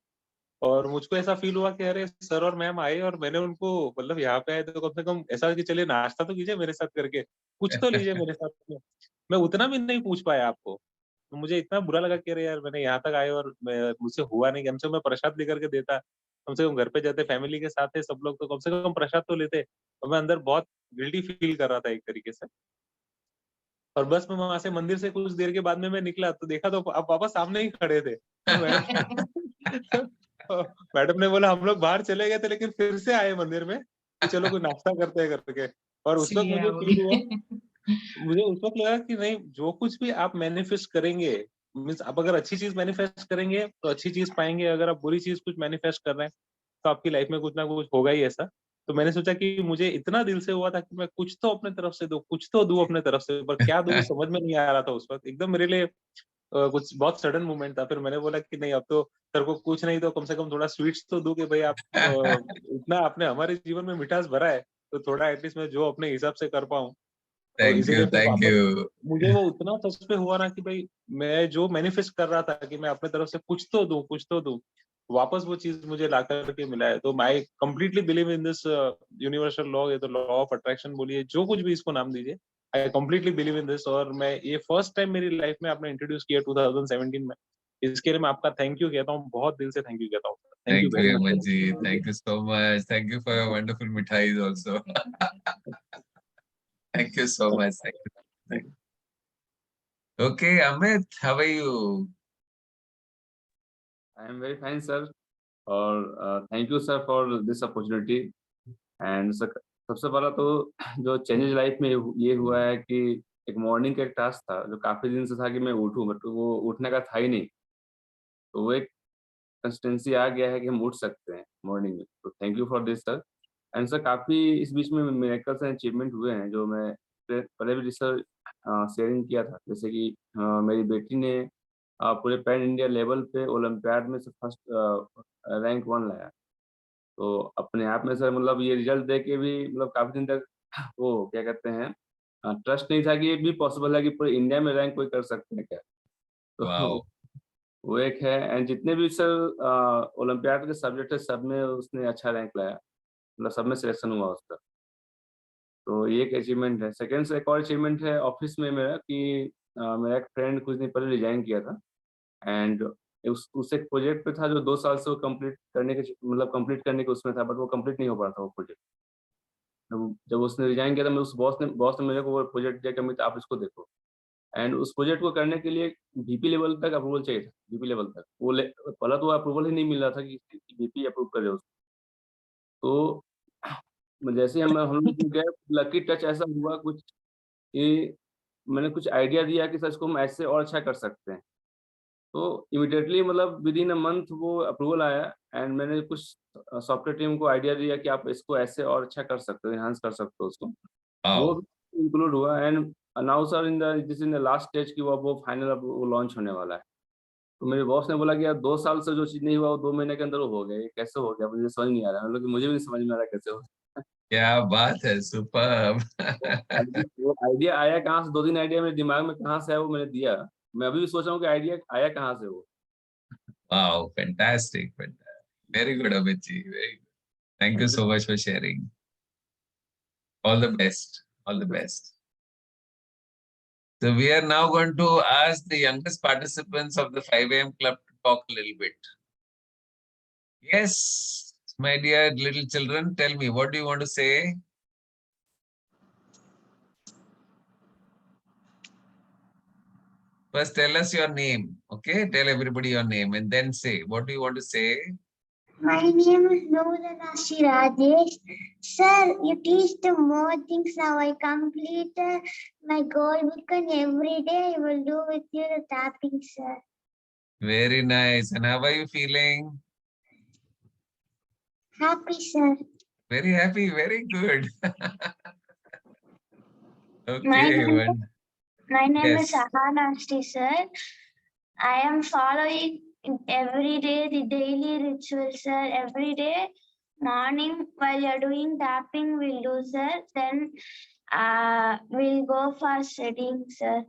Speaker 10: और मुझको ऐसा फील हुआ कि अरे सर और मैम आए और मैंने उनको मतलब यहाँ पे आए तो कम से कम ऐसा कि चलिए नाश्ता तो कीजिए मेरे साथ करके, कुछ तो लीजिए मेरे साथ में। मैं उतना भी नहीं पूछ पाया आपको। तो मुझे इतना बुरा लगा कि अरे यार मैंने यहाँ तक आए और मुझसे हुआ नहीं। कम से कम मैं प्रसाद लेकर के देता, कम से कम घर पे जाते, फैमिली के साथ है सब लोग, तो कम से कम प्रसाद तो लेते। और मैं अंदर बहुत गिल्टी फील कर रहा था एक तरीके से। और बस मैं वहां से मंदिर से कुछ देर के बाद में मैं निकला तो देखा तो आप वापस सामने ही खड़े थे। तो मैडम ने बोला हम लोग बाहर चले गए थे लेकिन फिर से आए मंदिर में कि चलो कोई नाश्ता करते हैं करके। और उस वक्त मुझे फील हुआ, मुझे उस वक्त लगा कि नहीं, जो कुछ भी आप मैनिफेस्ट करेंगे, मीन्स आप अगर अच्छी चीज मैनिफेस्ट करेंगे तो अच्छी चीज पाएंगे। अगर आप बुरी चीज कुछ मैनिफेस्ट कर रहे हैं तो आपकी लाइफ में कुछ ना कुछ होगा ही ऐसा। तो मैंने सोचा कि मुझे इतना दिल से हुआ था कि मैं कुछ तो अपने तरफ से दूं, कुछ तो दूं अपने तरफ से, पर क्या दूं समझ में नहीं आ रहा था उस वक्त। एकदम मेरे लिए कुछ बहुत सडन मोमेंट था। फिर मैंने बोला कि नहीं, अब तो सर को कुछ नहीं तो कम से कम थोड़ा स्वीट्स तो दूं कि भाई आप इतना आपने हमारे जीवन में मिठास भरा है, तो थोड़ा एटलीस्ट मैं जो अपने हिसाब से कर पाऊं। और
Speaker 1: Thank
Speaker 10: इसीलिए
Speaker 1: you,
Speaker 10: फिर
Speaker 1: thank
Speaker 10: वापस
Speaker 1: you.
Speaker 10: मुझे वो उतना सच पे हुआ ना कि भाई मैं जो मैनिफेस्ट कर रहा था कि मैं अपने तरफ से कुछ तो दूं, कुछ तो दूं, वापस वो चीज मुझे ला करके मिला है। तो I completely believe in this universal law, ये तो लॉ ऑफ अट्रैक्शन बोलिए, जो कुछ भी इसको नाम दीजिए, I completely believe in this. और मैं ये फर्स्ट टाइम मेरी लाइफ में आपने इंट्रोड्यूस किया 2017 में। इसके लिए मैं आपका थैंक यू कहता हूँ, बहुत दिल से थैंक यू कहता हूँ। Thank you
Speaker 1: Thank you,
Speaker 10: very
Speaker 1: Hemant
Speaker 10: much.
Speaker 1: ji. Thank you so much. Thank you for your wonderful mithais also. Thank you so much. Thank you. Thank you. Okay, Amit, how are you?
Speaker 11: I am very fine, sir. और thank you sir for this opportunity. And सबसे पहला तो जो changes life में ये हुआ है कि एक मॉर्निंग का एक टास्क था जो काफी दिन से था कि मैं उठूं, बट वो उठने का था ही नहीं। तो वो एक कंसिस्टेंसी आ गया है कि हम उठ सकते हैं मॉर्निंग में। तो thank you for this sir. And sir काफी इस बीच में मिरेकल्स एंड अचीवमेंट हुए हैं जो मैं पहले भी सर शेयरिंग किया था। जैसे कि मेरी बेटी ने पूरे पैन इंडिया लेवल पे ओलंपियाड में से फर्स्ट रैंक 1 लाया। तो अपने आप में सर मतलब ये रिजल्ट देख के भी मतलब काफ़ी दिन तक वो क्या कहते हैं ट्रस्ट नहीं था कि ये भी पॉसिबल है कि पूरे इंडिया में रैंक कोई कर सकते हैं क्या? तो
Speaker 1: वाओ,
Speaker 11: वो एक है एंड जितने भी सर ओलंपियाड के सब्जेक्ट है सब में उसने अच्छा रैंक लाया, मतलब सब में सिलेक्शन हुआ उसका। तो ये एक अचीवमेंट है। सेकंड से एक और अचीवमेंट है ऑफिस में मेरा कि मेरा एक फ्रेंड कुछ दिन पहले रिजाइन किया था एंड उस एक प्रोजेक्ट पे था जो 2 साल से वो कंप्लीट करने के मतलब कंप्लीट करने के उसमें था बट वो कंप्लीट नहीं हो पा रहा था वो प्रोजेक्ट। जब उसने रिजाइन किया था मैं उस बॉस ने मेरे को वो प्रोजेक्ट दिया कि अमित आप इसको देखो एंड उस प्रोजेक्ट को करने के लिए वीपी लेवल तक अप्रूवल चाहिए था, वीपी लेवल तक। पहला तो अप्रूवल ही नहीं मिल रहा था कि वीपी अप्रूव करे उसको। तो जैसे ही हम लोग गए लकी टच ऐसा हुआ कुछ कि मैंने कुछ आइडिया दिया कि सर इसको हम ऐसे और अच्छा कर सकते हैं। तो इमीडिएटली मतलब विदिन अ मंथ वो अप्रूवल आया एंड मैंने कुछ सॉफ्टवेयर टीम को आइडिया दिया कि आप इसको ऐसे और अच्छा कर सकते हो, एनहांस कर सकते हो उसको। वो
Speaker 1: वाओ,
Speaker 11: इंक्लूड हुआ and now sir in the last stage की वो अब वो फाइनल अब वो लॉन्च होने वाला है। तो मेरे बॉस ने बोला कि यार 2 साल से जो चीज़ नहीं हुआ वो 2 महीने के अंदर वो हो गया, ये कैसे हो गया? मुझे समझ नहीं आ रहा है। मतलब कि मुझे भी नहीं समझ में आ रहा कैसे हो
Speaker 1: क्या बात है, सुपर्ब।
Speaker 11: वो आइडिया आया कहाँ से? 2 दिन आइडिया मेरे दिमाग में कहाँ से आया वो मैंने दिया। मैं अभी भी सोच रहा हूँ कि आइडिया आया कहाँ से वो?
Speaker 1: Wow, fantastic, fantastic. Very good, Amitji. Very good. Thank you so much for sharing. All the best. All the best. So we are now going to ask the youngest participants of the 5 AM club to talk a little bit. Yes, my dear little children, tell me, what do you want to say? First, tell us your name, okay? Tell everybody your name and then say, what do you want to say?
Speaker 12: My name is Nooranashi Rajesh. Sir, you teach the more things now. I complete my goal book and every day I will do with you the tapping, sir.
Speaker 1: Very nice. And how are you feeling?
Speaker 12: Happy, sir.
Speaker 1: Very happy, very good.
Speaker 12: My
Speaker 1: Okay,
Speaker 12: name is
Speaker 1: yes.
Speaker 12: Sahanasti, sir. I am following every day the daily ritual, sir. Every day morning while you're doing tapping, we'll do, sir. Then we'll go for studying, sir.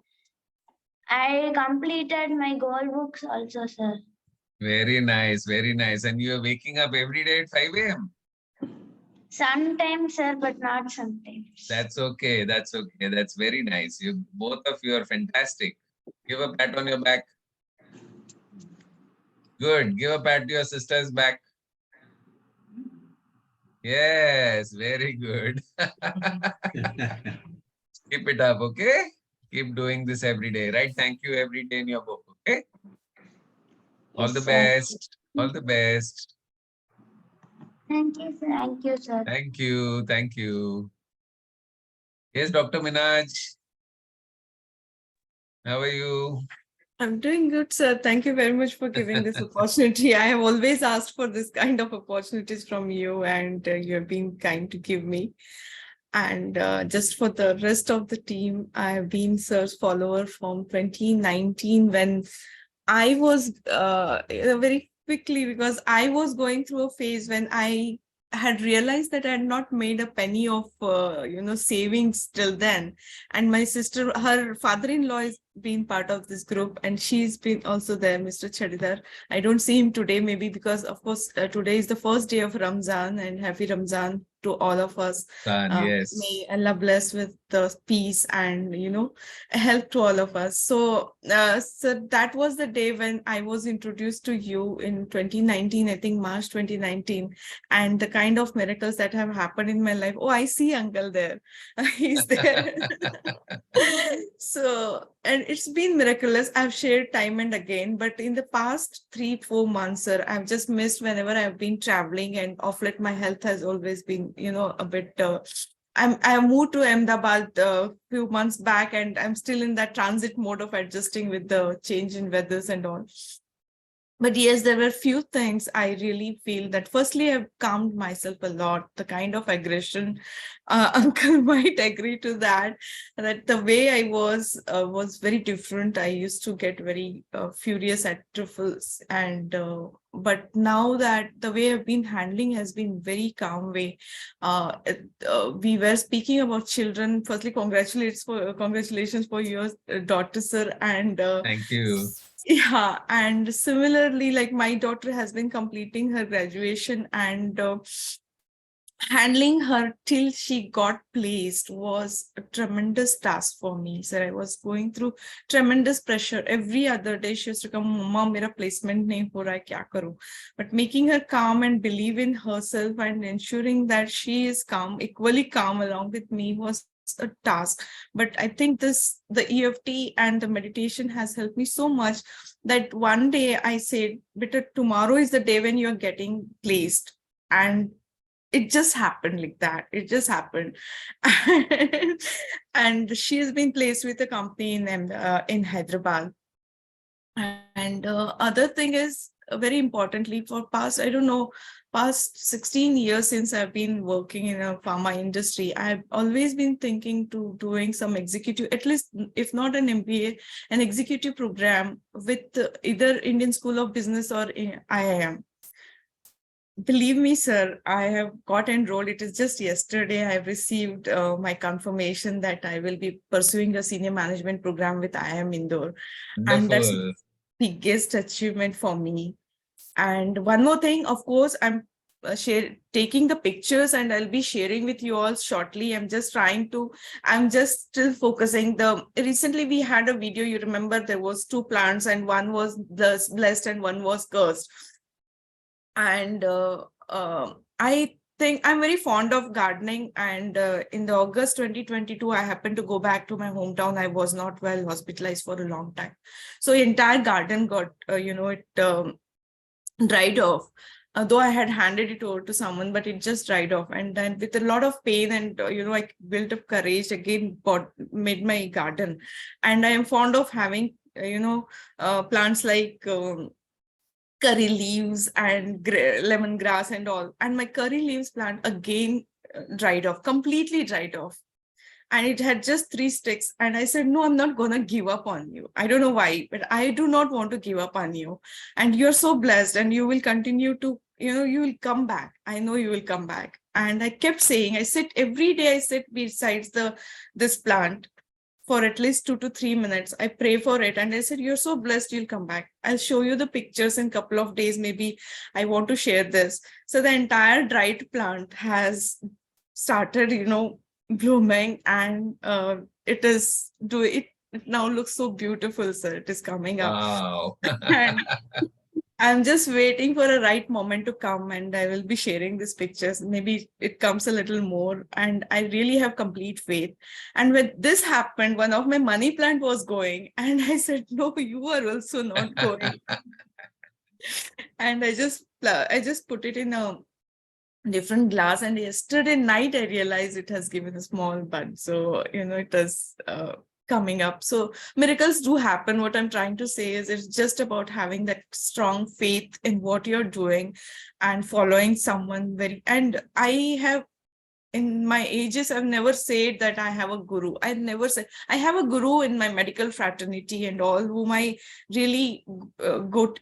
Speaker 12: I completed my goal books also, sir.
Speaker 1: Very nice, very nice. And you are waking up every day at 5 AM?
Speaker 12: Sometimes, sir, but not sometimes.
Speaker 1: That's okay. That's okay. That's very nice. You both of you are fantastic. Give a pat on your back. Good. Give a pat to your sister's back. Yes, very good. Keep it up, okay? Keep doing this every day. Write thank you every day in your book, okay? All the
Speaker 12: Yes, sir.
Speaker 1: best. All the best.
Speaker 12: Thank you, sir. Thank you, sir.
Speaker 1: Thank you. Thank you. Yes, Dr. Minaj. How are you?
Speaker 13: I'm doing good, sir. Thank you very much for giving this opportunity. I have always asked for this kind of opportunities from you, and you have been kind to give me. And just for the rest of the team, I have been sir's follower from 2019 when I was very quickly, because I was going through a phase when I had realized that I had not made a penny of savings till then. And my sister, her father-in-law is been part of this group, and she's been also there, Mr. Chadidar. I don't see him today, maybe because of course today is the first day of Ramzan, and happy Ramzan to all of us.
Speaker 1: Yes.
Speaker 13: May Allah bless with the peace and help to all of us. So that was the day when I was introduced to you in 2019, I think March 2019, and the kind of miracles that have happened in my life. Oh, I see Uncle there. He's there. So, and it's been miraculous. I've shared time and again, but in the past 3-4 months, sir, I've just missed whenever I've been traveling, and of late my health has always been, a bit. I moved to Ahmedabad a few months back, and I'm still in that transit mode of adjusting with the change in weathers and all. But yes, there were few things I really feel that firstly, I've calmed myself a lot. The kind of aggression, uncle might agree to that, that the way I was very different. I used to get very furious at truffles, and but now that the way I've been handling has been very calm way. We were speaking about children. Firstly, congratulations for your daughter, sir, and
Speaker 1: Thank you.
Speaker 13: yeah, and similarly, like my daughter has been completing her graduation, and handling her till she got placed was a tremendous task for me. So I was going through tremendous pressure. Every other day she used to come, Mama, mera placement nahi ho raha hai, kya karu? But making her calm and believe in herself and ensuring that she is calm, equally calm along with me was a task. But I think the EFT and the meditation has helped me so much that one day I said, "Beta, tomorrow is the day when you're getting placed." And it just happened like that. It just happened. And she has been placed with a company in Hyderabad. And other thing is very importantly for past, I don't know, past 16 years since I've been working in a pharma industry, I've always been thinking to doing some executive, at least if not an MBA, an executive program with either Indian School of Business or IIM. Believe me, sir, I have got enrolled. It is just yesterday I received my confirmation that I will be pursuing a senior management program with IIM Indore. And that's the
Speaker 1: Wonderful.
Speaker 13: biggest achievement for me. And one more thing, of course, I'm taking the pictures and I'll be sharing with you all shortly. I'm just still focusing. Recently we had a video, you remember there was 2 plants and one was blessed and one was cursed. And I think I'm very fond of gardening. And in the August 2022, I happened to go back to my hometown. I was not well, hospitalized for a long time. So entire garden got, dried off. Though I had handed it over to someone, but it just dried off. And then with a lot of pain and, I built up courage again, made my garden. And I am fond of having, plants like curry leaves and lemongrass and all. And my curry leaves plant again dried off, completely dried off. And it had just 3 sticks. And I said, no, I'm not going to give up on you. I don't know why, but I do not want to give up on you. And you're so blessed and you will continue to, you will come back. I know you will come back. And I kept saying, every day I sit besides this plant for at least 2 to 3 minutes. I pray for it. And I said, you're so blessed, you'll come back. I'll show you the pictures in a couple of days. Maybe I want to share this. So the entire dried plant has started, blooming, and it now looks so beautiful, sir. It is coming up.
Speaker 1: Wow.
Speaker 13: And I'm just waiting for a right moment to come, and I will be sharing these pictures. Maybe it comes a little more, and I really have complete faith. And when this happened, one of my money plant was going, and I said, no, you are also not going. And I just put it in a different glass, and yesterday night I realized it has given a small bud. So, it is coming up. So miracles do happen. What I'm trying to say is it's just about having that strong faith in what you're doing and following someone and I have, in my ages, I've never said that I have a guru. I've never said I have a guru in my medical fraternity and all, whom I really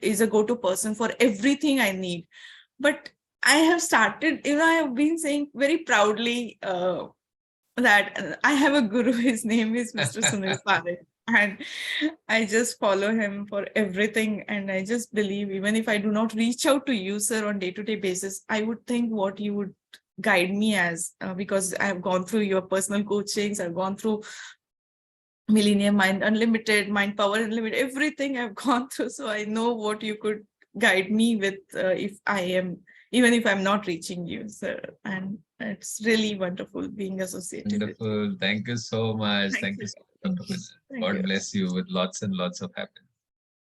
Speaker 13: is a go-to person for everything I need. But I have started, I have been saying very proudly that I have a guru. His name is Mr. Sunil Parekh. And I just follow him for everything. And I just believe, even if I do not reach out to you, sir, on day-to-day basis, I would think what you would guide me as, because I've gone through your personal coachings, I've gone through Millennium Mind Unlimited, Mind Power Unlimited, everything I've gone through. So I know what you could guide me with even if I'm not reaching you, sir. And it's really wonderful being associated with you.
Speaker 1: Wonderful. Thank you so much. Thank you so much, Dr.
Speaker 13: Thank
Speaker 1: God
Speaker 13: you.
Speaker 1: bless you with lots and lots of happiness.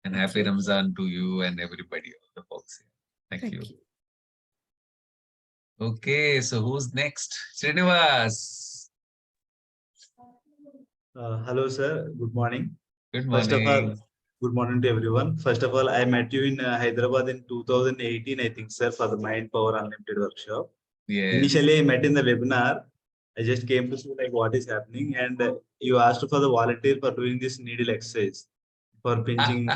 Speaker 1: And happy Ramzan to you and everybody, all the folks here. Thank you. Okay, so who's next? Srinivas.
Speaker 14: Hello, sir. Good morning.
Speaker 1: Good
Speaker 14: First of all,
Speaker 1: morning.
Speaker 14: Good morning to everyone. First of all, I met you in Hyderabad in 2018, I think, sir, for the Mind Power Unlimited workshop.
Speaker 1: Yes.
Speaker 14: Initially, I met in the webinar. I just came to see like what is happening, and you asked for the volunteer for doing this needle exercise for pinching.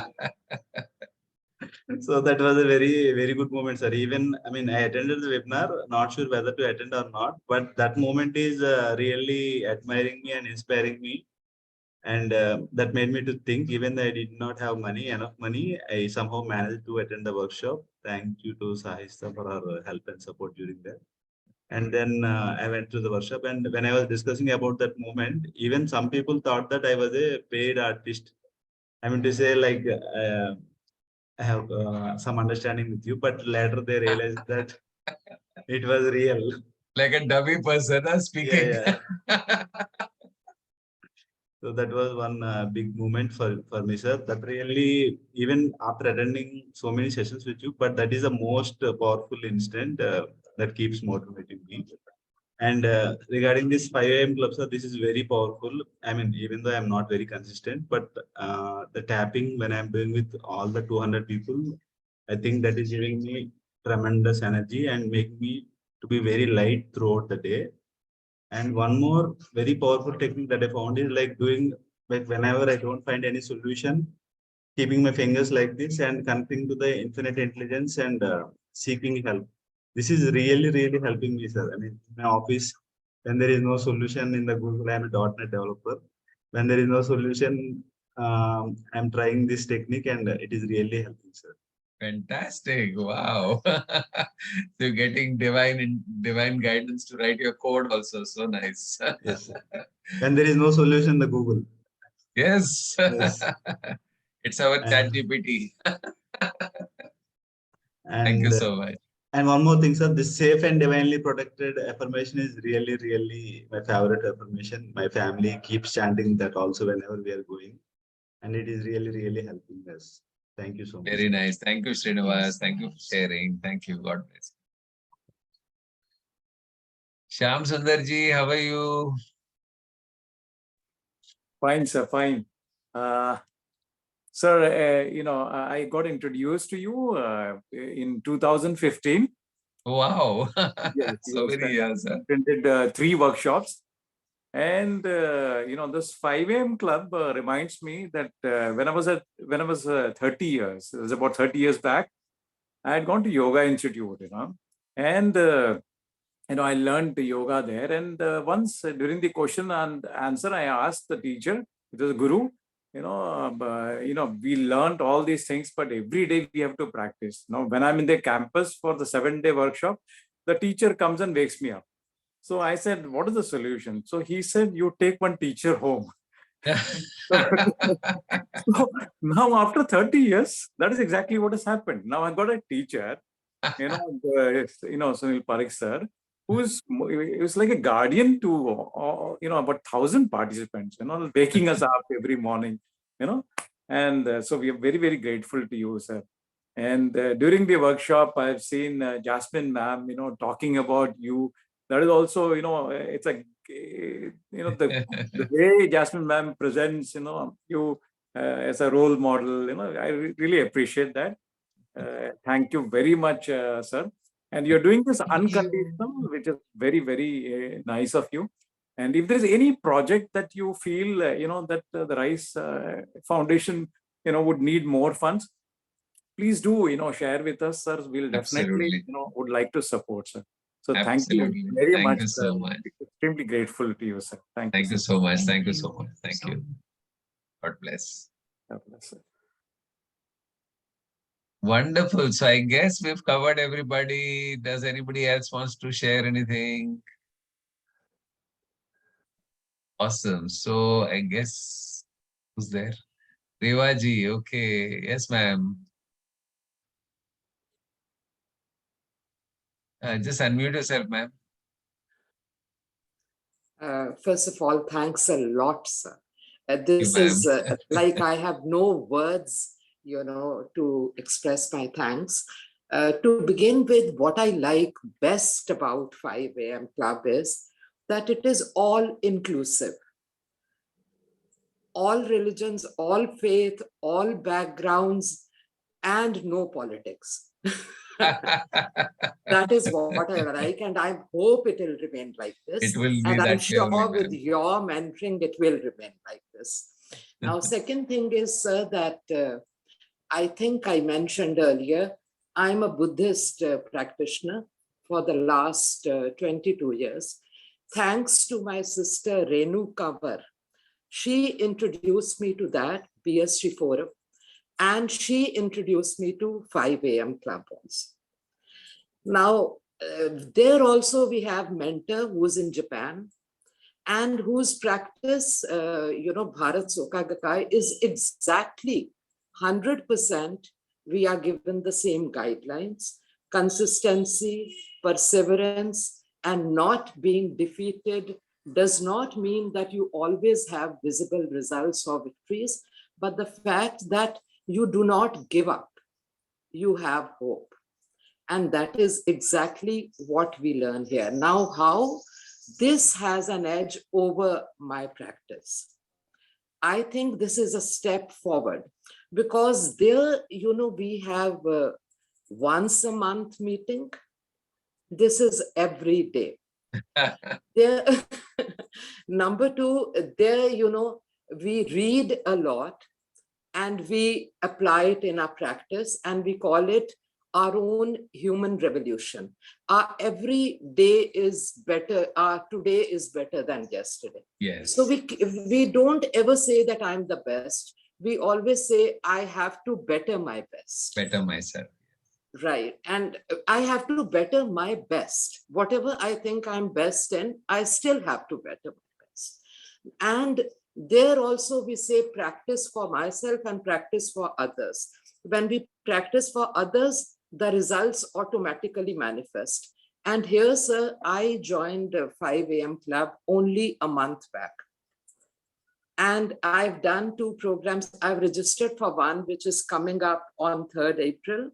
Speaker 14: So that was a very good moment, sir. Even I mean, I attended the webinar, not sure whether to attend or not, but that moment is really admiring me and inspiring me. And that made me to think, even though I did not have enough money, I somehow managed to attend the workshop. Thank you to Sahista for her help and support during that. And then I went to the workshop, and when I was discussing about that moment, even some people thought that I was a paid artist. I mean to say, like, I have some understanding with you, but later they realized that it was real.
Speaker 1: Like a dummy person speaking.
Speaker 14: Yeah. So that was one big moment for me, sir. That really, even after attending so many sessions with you, but that is the most powerful instant that keeps motivating me. And regarding this 5 a.m. club, sir, this is very powerful. I mean, even though I'm not very consistent, but the tapping when I'm doing with all the 200 people, I think that is giving me tremendous energy and making me to be very light throughout the day. And one more very powerful technique that I found is like doing, like whenever I don't find any solution, keeping my fingers like this and connecting to the infinite intelligence and seeking help. This is really helping me, sir. I mean, in my office, when there is no solution in the Google, I'm a .NET developer. When there is no solution, I'm trying this technique and it is really helping, sir.
Speaker 1: Fantastic. Wow. So getting divine guidance to write your code also. So nice.
Speaker 14: Yes, sir. When there is no solution, the Google.
Speaker 1: Yes.
Speaker 14: Yes.
Speaker 1: It's our chat GPT. Thank you so much.
Speaker 14: And one more thing, sir, this safe and divinely protected affirmation is really my favorite affirmation. My family keeps chanting that also whenever we are going. And it is really helping us. Thank you so much.
Speaker 1: Very nice. Thank you, Srinivas. Thank you for sharing. Thank you. God bless. Shyam Sundarji, how are you?
Speaker 15: Fine, sir. Fine. Sir, I got introduced to you in 2015.
Speaker 1: Wow.
Speaker 15: Yes,
Speaker 1: So many years.
Speaker 15: Attended 3 workshops. And, this 5 a.m. club reminds me that when I was 30 years, it was about 30 years back, I had gone to Yoga Institute, and, I learned the yoga there. And once during the question and answer, I asked the teacher, it was a guru, we learned all these things, but every day we have to practice. Now, when I'm in the campus for the 7-day workshop, the teacher comes and wakes me up. So I said, what is the solution? So he said, you take one teacher home. So now after 30 years, that is exactly what has happened. Now I got a teacher, Sunil Parekh sir, who's like a guardian to, about 1,000 participants, waking us up every morning, and so we are very grateful to you, sir. And during the workshop, I've seen Jasmine ma'am, talking about you. That is also, it's like, the way Jasmine ma'am presents, you as a role model, I really appreciate that. Thank you very much, sir. And you're doing this unconditional, which is very nice of you. And if there's any project that you feel, that the RISE Foundation, would need more funds, please do, share with us, sir. We'll definitely, would like to support, sir. So thank you very much.
Speaker 1: Thank you so much.
Speaker 15: Extremely grateful to you, sir. Thank you.
Speaker 1: Thank you so much. Thank you so much. Thank you. God bless.
Speaker 15: God bless, sir.
Speaker 1: Wonderful. So I guess we've covered everybody. Does anybody else wants to share anything? Awesome. So I guess who's there? Revaji. Okay. Yes, ma'am. Just unmute yourself, ma'am.
Speaker 16: First of all, thanks a lot, sir. This is like I have no words, to express my thanks. To begin with, what I like best about 5 a.m. Club is that it is all inclusive. all religions, all faith, all backgrounds, and no politics. That is what I like, and I hope it will remain like this.
Speaker 1: It will be
Speaker 16: And I'm
Speaker 1: that way only,
Speaker 16: sure with
Speaker 1: ma'am.
Speaker 16: your mentoring, it will remain like this. Now, second thing is, sir, that I think I mentioned earlier, I'm a Buddhist practitioner for the last 22 years. Thanks to my sister Renu Kavar, she introduced me to that BSG forum, and she introduced me to 5 a.m. club also. Now, there also we have mentor who's in Japan and whose practice, Bharat Soka Gakkai is exactly 100%. We are given the same guidelines, consistency, perseverance, and not being defeated does not mean that you always have visible results or victories, but the fact that you do not give up, you have hope. And that is exactly what we learn here. Now, how this has an edge over my practice. I think this is a step forward because there, we have once a month meeting. This is every day. There, number two, there, we read a lot and we apply it in our practice and we call it our own human revolution. Our every day is better, our today is better than yesterday.
Speaker 1: Yes.
Speaker 16: So we don't ever say that I'm the best. We always say, I have to better my best.
Speaker 1: Better myself.
Speaker 16: Right. And I have to better my best. Whatever I think I'm best in, I still have to better my best. And there also we say practice for myself and practice for others. When we practice for others, the results automatically manifest. And here, sir, I joined 5 a.m. club only a month back. And I've done 2 programs. I've registered for one, which is coming up on 3rd April.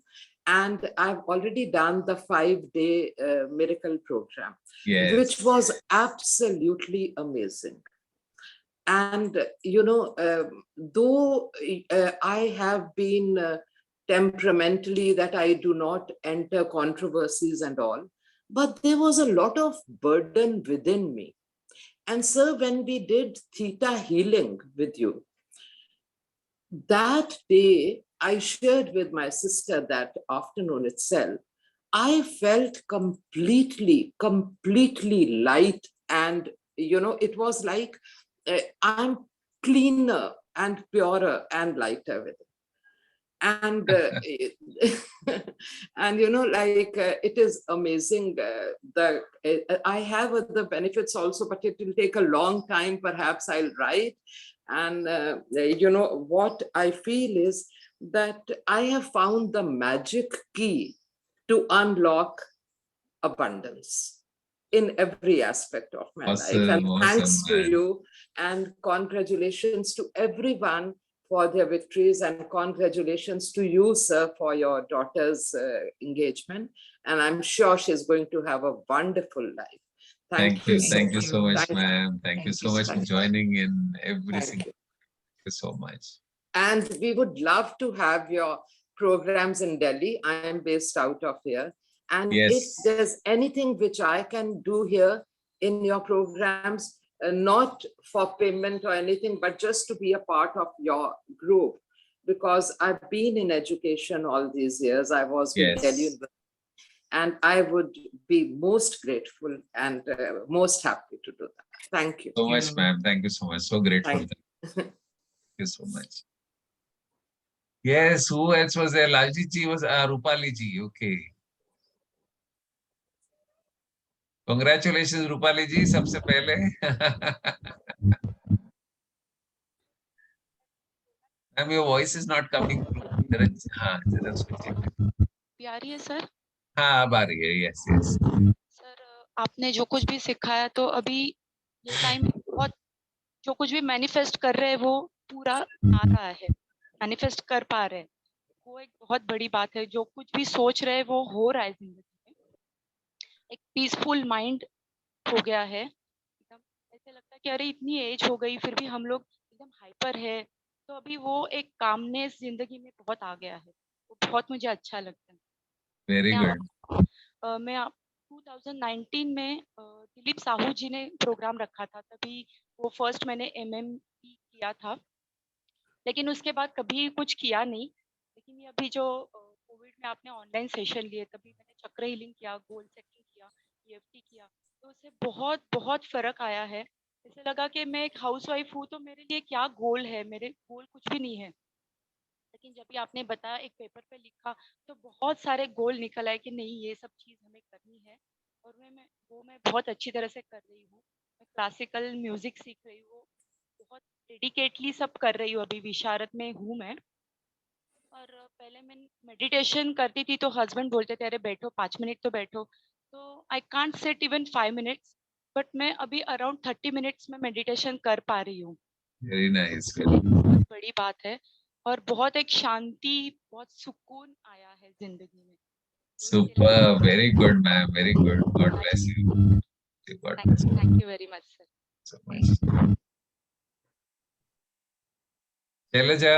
Speaker 16: And I've already done the 5-day miracle program,
Speaker 1: Yes.
Speaker 16: which was absolutely amazing. And, though I have been temperamentally that I do not enter controversies and all, but there was a lot of burden within me. And sir, when we did theta healing with you, that day I shared with my sister that afternoon itself, I felt completely light. And, it was like I'm cleaner and purer and lighter with it. And and it is amazing. I have other benefits also, but it will take a long time. Perhaps I'll write. And what I feel is that I have found the magic key to unlock abundance in every aspect of my life. And thanks to you, and congratulations to everyone for their victories, and congratulations to you, sir, for your daughter's engagement. And I'm sure she's going to have a wonderful life.
Speaker 1: Thank you. Thank you so much,
Speaker 16: Thank you.
Speaker 1: ma'am. Thank you so much for joining in every single. Thank you so much.
Speaker 16: And we would love to have your programs in Delhi. I am based out of here. And if there's anything which I can do here in your programs, not for payment or anything, but just to be a part of your group, because I've been in education all these years. I was with Delhi University, and I would be most grateful and most happy to do that. Thank you.
Speaker 1: So much, ma'am. Thank you so much. So grateful.
Speaker 16: Thank
Speaker 1: you so much. Yes, who else was there? Lalji ji was Rupali ji. Okay. Congratulations, Rupali ji, सबसे पहले. Ma'am, your voice is not coming through. हाँ, जरा switching.
Speaker 17: प्यारी है sir.
Speaker 1: हाँ, अब आ रही है. Yes, yes.
Speaker 17: सर, आपने जो कुछ भी सिखाया, तो अभी ये टाइम बहुत जो कुछ भी मैनिफेस्ट कर रहे हैं वो पूरा आ रहा है, मैनिफेस्ट कर पा रहे हैं. वो एक बहुत बड़ी बात है. जो कुछ भी सोच रहे हैं वो हो रहा है जिंदगी में. एक पीसफुल माइंड हो गया है. एकदम ऐसे लगता है कि अरे इतनी एज हो गई फिर भी हम लोग एकदम एकदम हाइपर है, तो अभी वो एक कामनेस जिंदगी में बहुत आ गया है, वो बहुत मुझे अच्छा लगता है।
Speaker 1: Very
Speaker 17: मैं
Speaker 1: good.
Speaker 17: मैं 2019 में दिलीप साहू जी ने प्रोग्राम रखा था, तभी वो फर्स्ट मैंने एमएमपी किया था, लेकिन उसके बाद कभी कुछ किया नहीं। लेकिन ये अभी जो कोविड में आपने ऑनलाइन सेशन लिए, तभी मैंने चक्र हीलिंग किया, गोल सेटिंग किया, ईएफटी किया, तो उससे बहुत बहुत फर्क आया है। ऐसे लगा कि मैं एक हाउसवाइफ हूँ, तो मेरे लिए क्या गोल है, मेरे गोल कुछ भी नहीं है। लेकिन जब भी आपने बताया, एक पेपर पे लिखा, तो बहुत सारे गोल निकल आए कि नहीं, ये सब चीज़ हमें करनी है। और मैं बहुत अच्छी तरह से कर रही हूँ। मैं क्लासिकल म्यूजिक सीख रही हूँ, बहुत डेडिकेटली सब कर रही हूँ, अभी विशारद में हूँ मैं। और पहले मैं मेडिटेशन करती थी, तो हस्बैंड बोलते थे अरे बैठो 5 मिनट तो बैठो, तो I can't sit even 5 minutes, but मैं अभी अराउंड 30 मिनट्स में मेडिटेशन कर पा रही हूँ।
Speaker 1: Very nice.
Speaker 17: बहुत बड़ी बात है, और बहुत एक शांति, बहुत सुकून आया है जिंदगी में।
Speaker 1: Super. Very good, ma'am. Very good. God bless you. God bless you
Speaker 17: thank you very much sir.
Speaker 1: so much. Shailaja.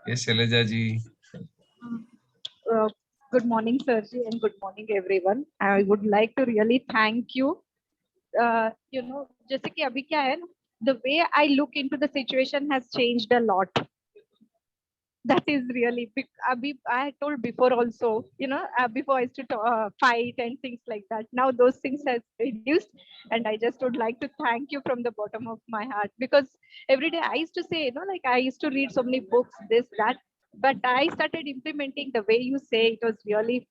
Speaker 1: Yes, Shailaja ji.
Speaker 18: Good morning, Sirji, and good morning, everyone. I would like to really thank you. जैसे कि अभी क्या है, the way I look into the situation has changed a lot. That is really big. Abhi, I had told before also, before I used to fight and things like that. Now those things has reduced, and I just would like to thank you from the bottom of my heart, because every day I used to say, like I used to read so many books, this, that, but I started implementing the way you say. It was really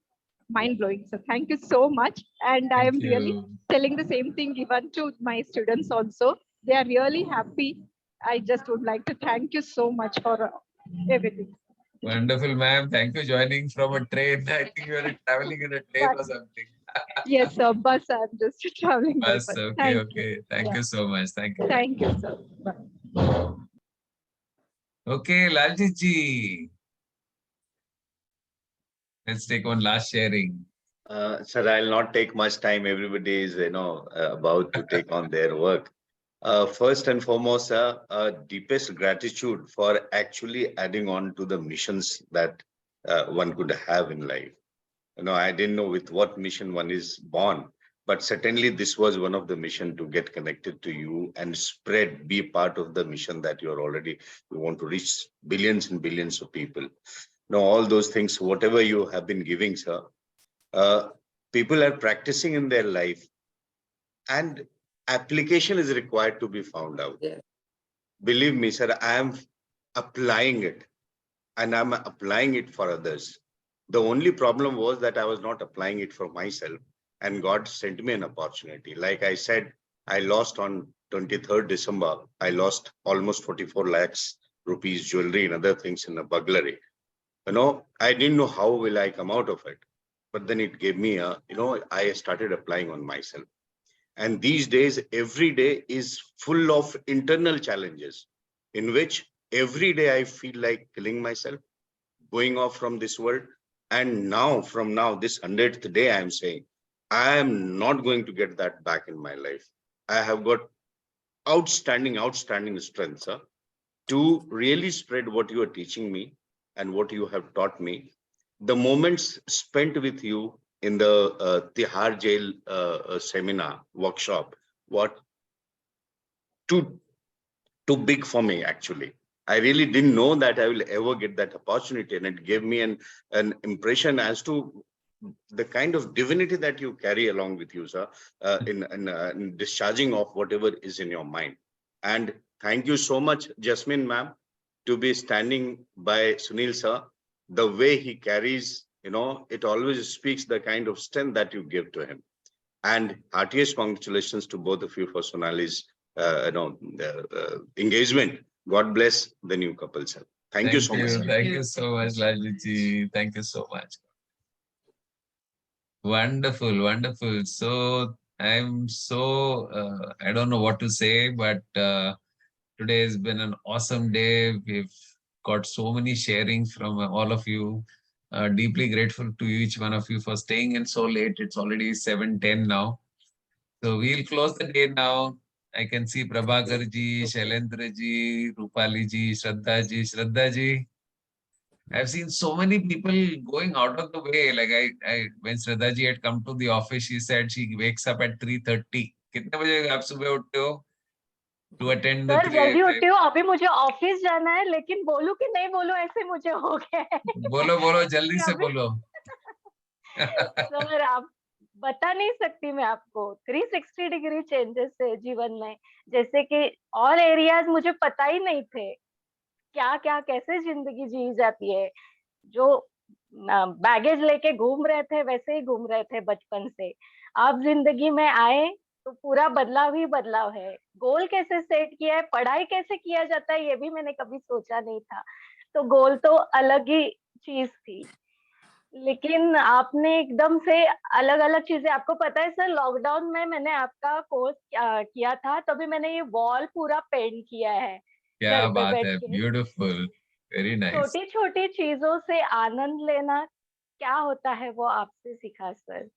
Speaker 18: mind blowing. So thank you so much, and I am really telling the same thing even to my students also. They are really happy. I just would like to thank you so much for everything.
Speaker 1: Wonderful, ma'am. Thank you joining from a train. I think you are traveling in a train or something.
Speaker 18: Yes, sir. Bus. I'm just traveling by
Speaker 1: Bus.
Speaker 18: bus.
Speaker 1: Okay,
Speaker 18: Thank
Speaker 1: okay.
Speaker 18: you.
Speaker 1: Thank
Speaker 18: Yeah.
Speaker 1: you so much. Thank you.
Speaker 18: Thank you, sir. Bye.
Speaker 1: Okay, Laljit ji. Let's take one last sharing.
Speaker 19: Sir, I'll not take much time. Everybody is, about to take on their work. First and foremost, deepest gratitude for actually adding on to the missions that one could have in life. I didn't know with what mission one is born, but certainly this was one of the mission to get connected to you and spread, be part of the mission that you want to reach billions and billions of people. All those things, whatever you have been giving, sir, people are practicing in their life, and application is required to be found out.
Speaker 16: Yeah.
Speaker 19: Believe me, sir, I am applying it, and I'm applying it for others. The only problem was that I was not applying it for myself, and God sent me an opportunity. Like I said, I lost on 23rd December, I lost almost 44 lakhs rupees jewelry and other things in a burglary. I didn't know how will I come out of it. But then it gave me I started applying on myself. And these days, every day is full of internal challenges in which every day I feel like killing myself, going off from this world. And from now, this 100th day, I am saying, I am not going to get that back in my life. I have got outstanding strength, sir, to really spread what you are teaching me and what you have taught me. The moments spent with you in the Tihar Jail seminar workshop, what too big for me, actually. I really didn't know that I will ever get that opportunity, and it gave me an impression as to the kind of divinity that you carry along with you, sir, in discharging of whatever is in your mind. And thank you so much, Jasmine ma'am, to be standing by Sunil sir. The way he carries, it always speaks the kind of strength that you give to him. And heartiest congratulations to both of you for Sonali's engagement. God bless the new couple, sir. Thank you so much.
Speaker 1: Thank you so much, Laljit ji. Thank you so much. Wonderful, wonderful. So I'm so, I don't know what to say, but today has been an awesome day. We've got so many sharings from all of you. Deeply grateful to each one of you for staying in so late. It's already 7:10 now. So we'll close the day now. I can see Prabhakar ji, Shailendra ji, Rupali ji, Shraddha ji. Shraddha ji, I've seen so many people going out of the way. Like when Shraddha ji had come to the office, she said she wakes up at 3:30. कितने बजे आप सुबह उठते हो? To attend the
Speaker 20: sir जल्दी उठती हूँ, अभी मुझे ऑफिस जाना है, लेकिन बोलूं कि नहीं बोलूं ऐसे मुझे हो गया है।
Speaker 1: बोलो बोलो जल्दी से बोलो।
Speaker 20: सर आप बता नहीं सकती मैं आपको, 360 डिग्री चेंजेस है जीवन में, जैसे कि ऑल एरियाज मुझे पता ही नहीं थे क्या क्या कैसे जिंदगी जी जाती है। जो बैगेज लेके घूम रहे थे वैसे ही घूम रहे थे बचपन से, अब जिंदगी में आए तो पूरा बदलाव ही बदलाव है। गोल कैसे सेट किया है, पढ़ाई कैसे किया जाता है, ये भी मैंने कभी सोचा नहीं था। तो गोल तो अलग ही चीज थी, लेकिन आपने एकदम से अलग अलग चीजें, आपको पता है सर लॉकडाउन में मैंने आपका कोर्स किया था, तभी मैंने ये वॉल पूरा पेंट किया है
Speaker 1: क्या
Speaker 20: घर पे
Speaker 1: बात
Speaker 20: बैठ
Speaker 1: है,
Speaker 20: के।
Speaker 1: Beautiful, very nice.
Speaker 20: छोटी छोटी चीजों से आनंद लेना क्या होता है वो आपसे सीखा सर,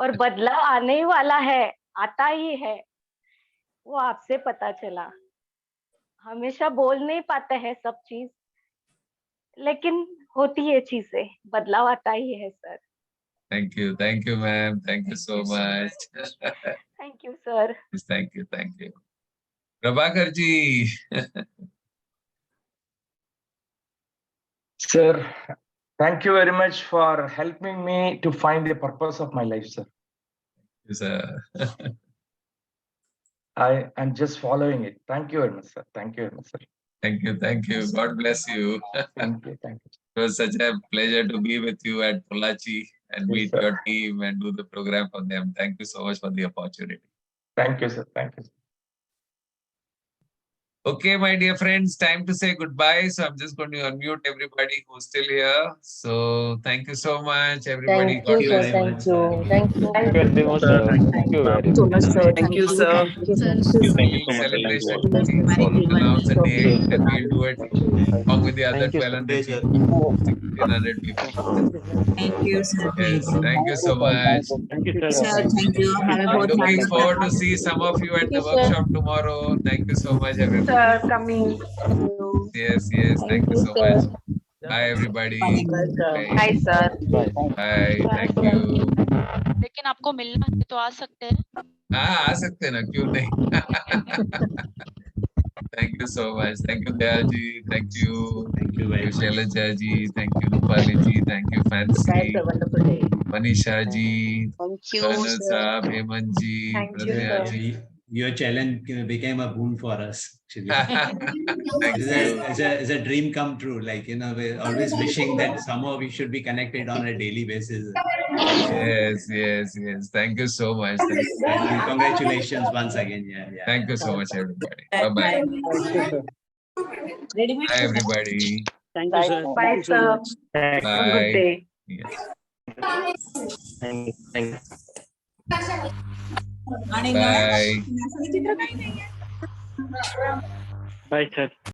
Speaker 20: और बदलाव आने ही वाला है, आता ही है, वो आपसे पता चला। हमेशा बोल नहीं पाते हैं सब चीज, लेकिन होती है चीजें, बदलाव आता ही है sir.
Speaker 1: Thank you ma'am, thank you so much.
Speaker 20: Thank you sir.
Speaker 1: Thank you. Prabhakar ji.
Speaker 21: Sir, thank you very much for helping me to find the purpose of my life, sir.
Speaker 1: Yes, sir.
Speaker 21: I am just following it. Thank you very much, sir. Thank you very much, sir.
Speaker 1: Thank you. God bless you.
Speaker 21: Thank you. Thank you.
Speaker 1: It was such a pleasure to be with you at Polachi and
Speaker 21: Yes,
Speaker 1: meet
Speaker 21: sir.
Speaker 1: your team and do the program for them. Thank you so much for the opportunity.
Speaker 21: Thank you, sir. Thank you.
Speaker 1: Okay, my dear friends, time to say goodbye. So I'm just going to unmute everybody who's still here. So thank you so much, everybody.
Speaker 5: Thank you, sir. Thank you. Thank you.
Speaker 2: Thank you very much, sir. Thank you very
Speaker 4: so
Speaker 2: much.
Speaker 4: much, sir.
Speaker 5: Thank you, sir.
Speaker 4: Thank you, sir.
Speaker 1: We'll celebration. We'll announce a day and we'll do it along with the other
Speaker 6: Thank you, sir.
Speaker 1: 1,200 people, 1,600 people.
Speaker 4: Thank you, sir.
Speaker 1: Yes, thank you so much.
Speaker 6: Thank you, sir.
Speaker 4: Sir, thank you. Have a
Speaker 1: I'm
Speaker 4: good
Speaker 1: looking
Speaker 4: night.
Speaker 1: forward to see some of you at the workshop tomorrow. Thank you so much, everybody.
Speaker 20: Sir, coming.
Speaker 1: Yes. Thank you so much. Bye, everybody.
Speaker 20: Hi, sir.
Speaker 1: Bye. Thank you.
Speaker 17: लेकिन आपको मिलना है तो आ सकते हैं।
Speaker 1: हाँ, आ सकते हैं ना, क्यों नहीं? Thank you so much. Thank you, Dayal ji. Thank you.
Speaker 9: Thank you very much.
Speaker 1: Shailaja ji. Thank you, Rupali ji. Thank you, Fancy.
Speaker 5: Have a wonderful day.
Speaker 1: Manisha ji.
Speaker 4: Thank you,
Speaker 1: Colonel
Speaker 4: sir.
Speaker 1: Saab, Hemant ji.
Speaker 20: Thank you,
Speaker 1: Pradnya
Speaker 20: sir.
Speaker 1: ji.
Speaker 9: Your challenge became a boon for us. Actually.
Speaker 1: Thank you.
Speaker 9: It's a dream come true. Like, we're always wishing that somehow we should be connected on a daily basis.
Speaker 1: Yes. Thank you so much.
Speaker 9: Thank you. Congratulations once again. Yeah.
Speaker 1: Thank you so much, everybody. Bye-bye. Bye, everybody.
Speaker 5: Thank you, sir.
Speaker 20: Bye, sir.
Speaker 1: Bye.
Speaker 20: Have a good day.
Speaker 1: Yes.
Speaker 6: Thank you.
Speaker 1: Bye.
Speaker 6: Bye, sir.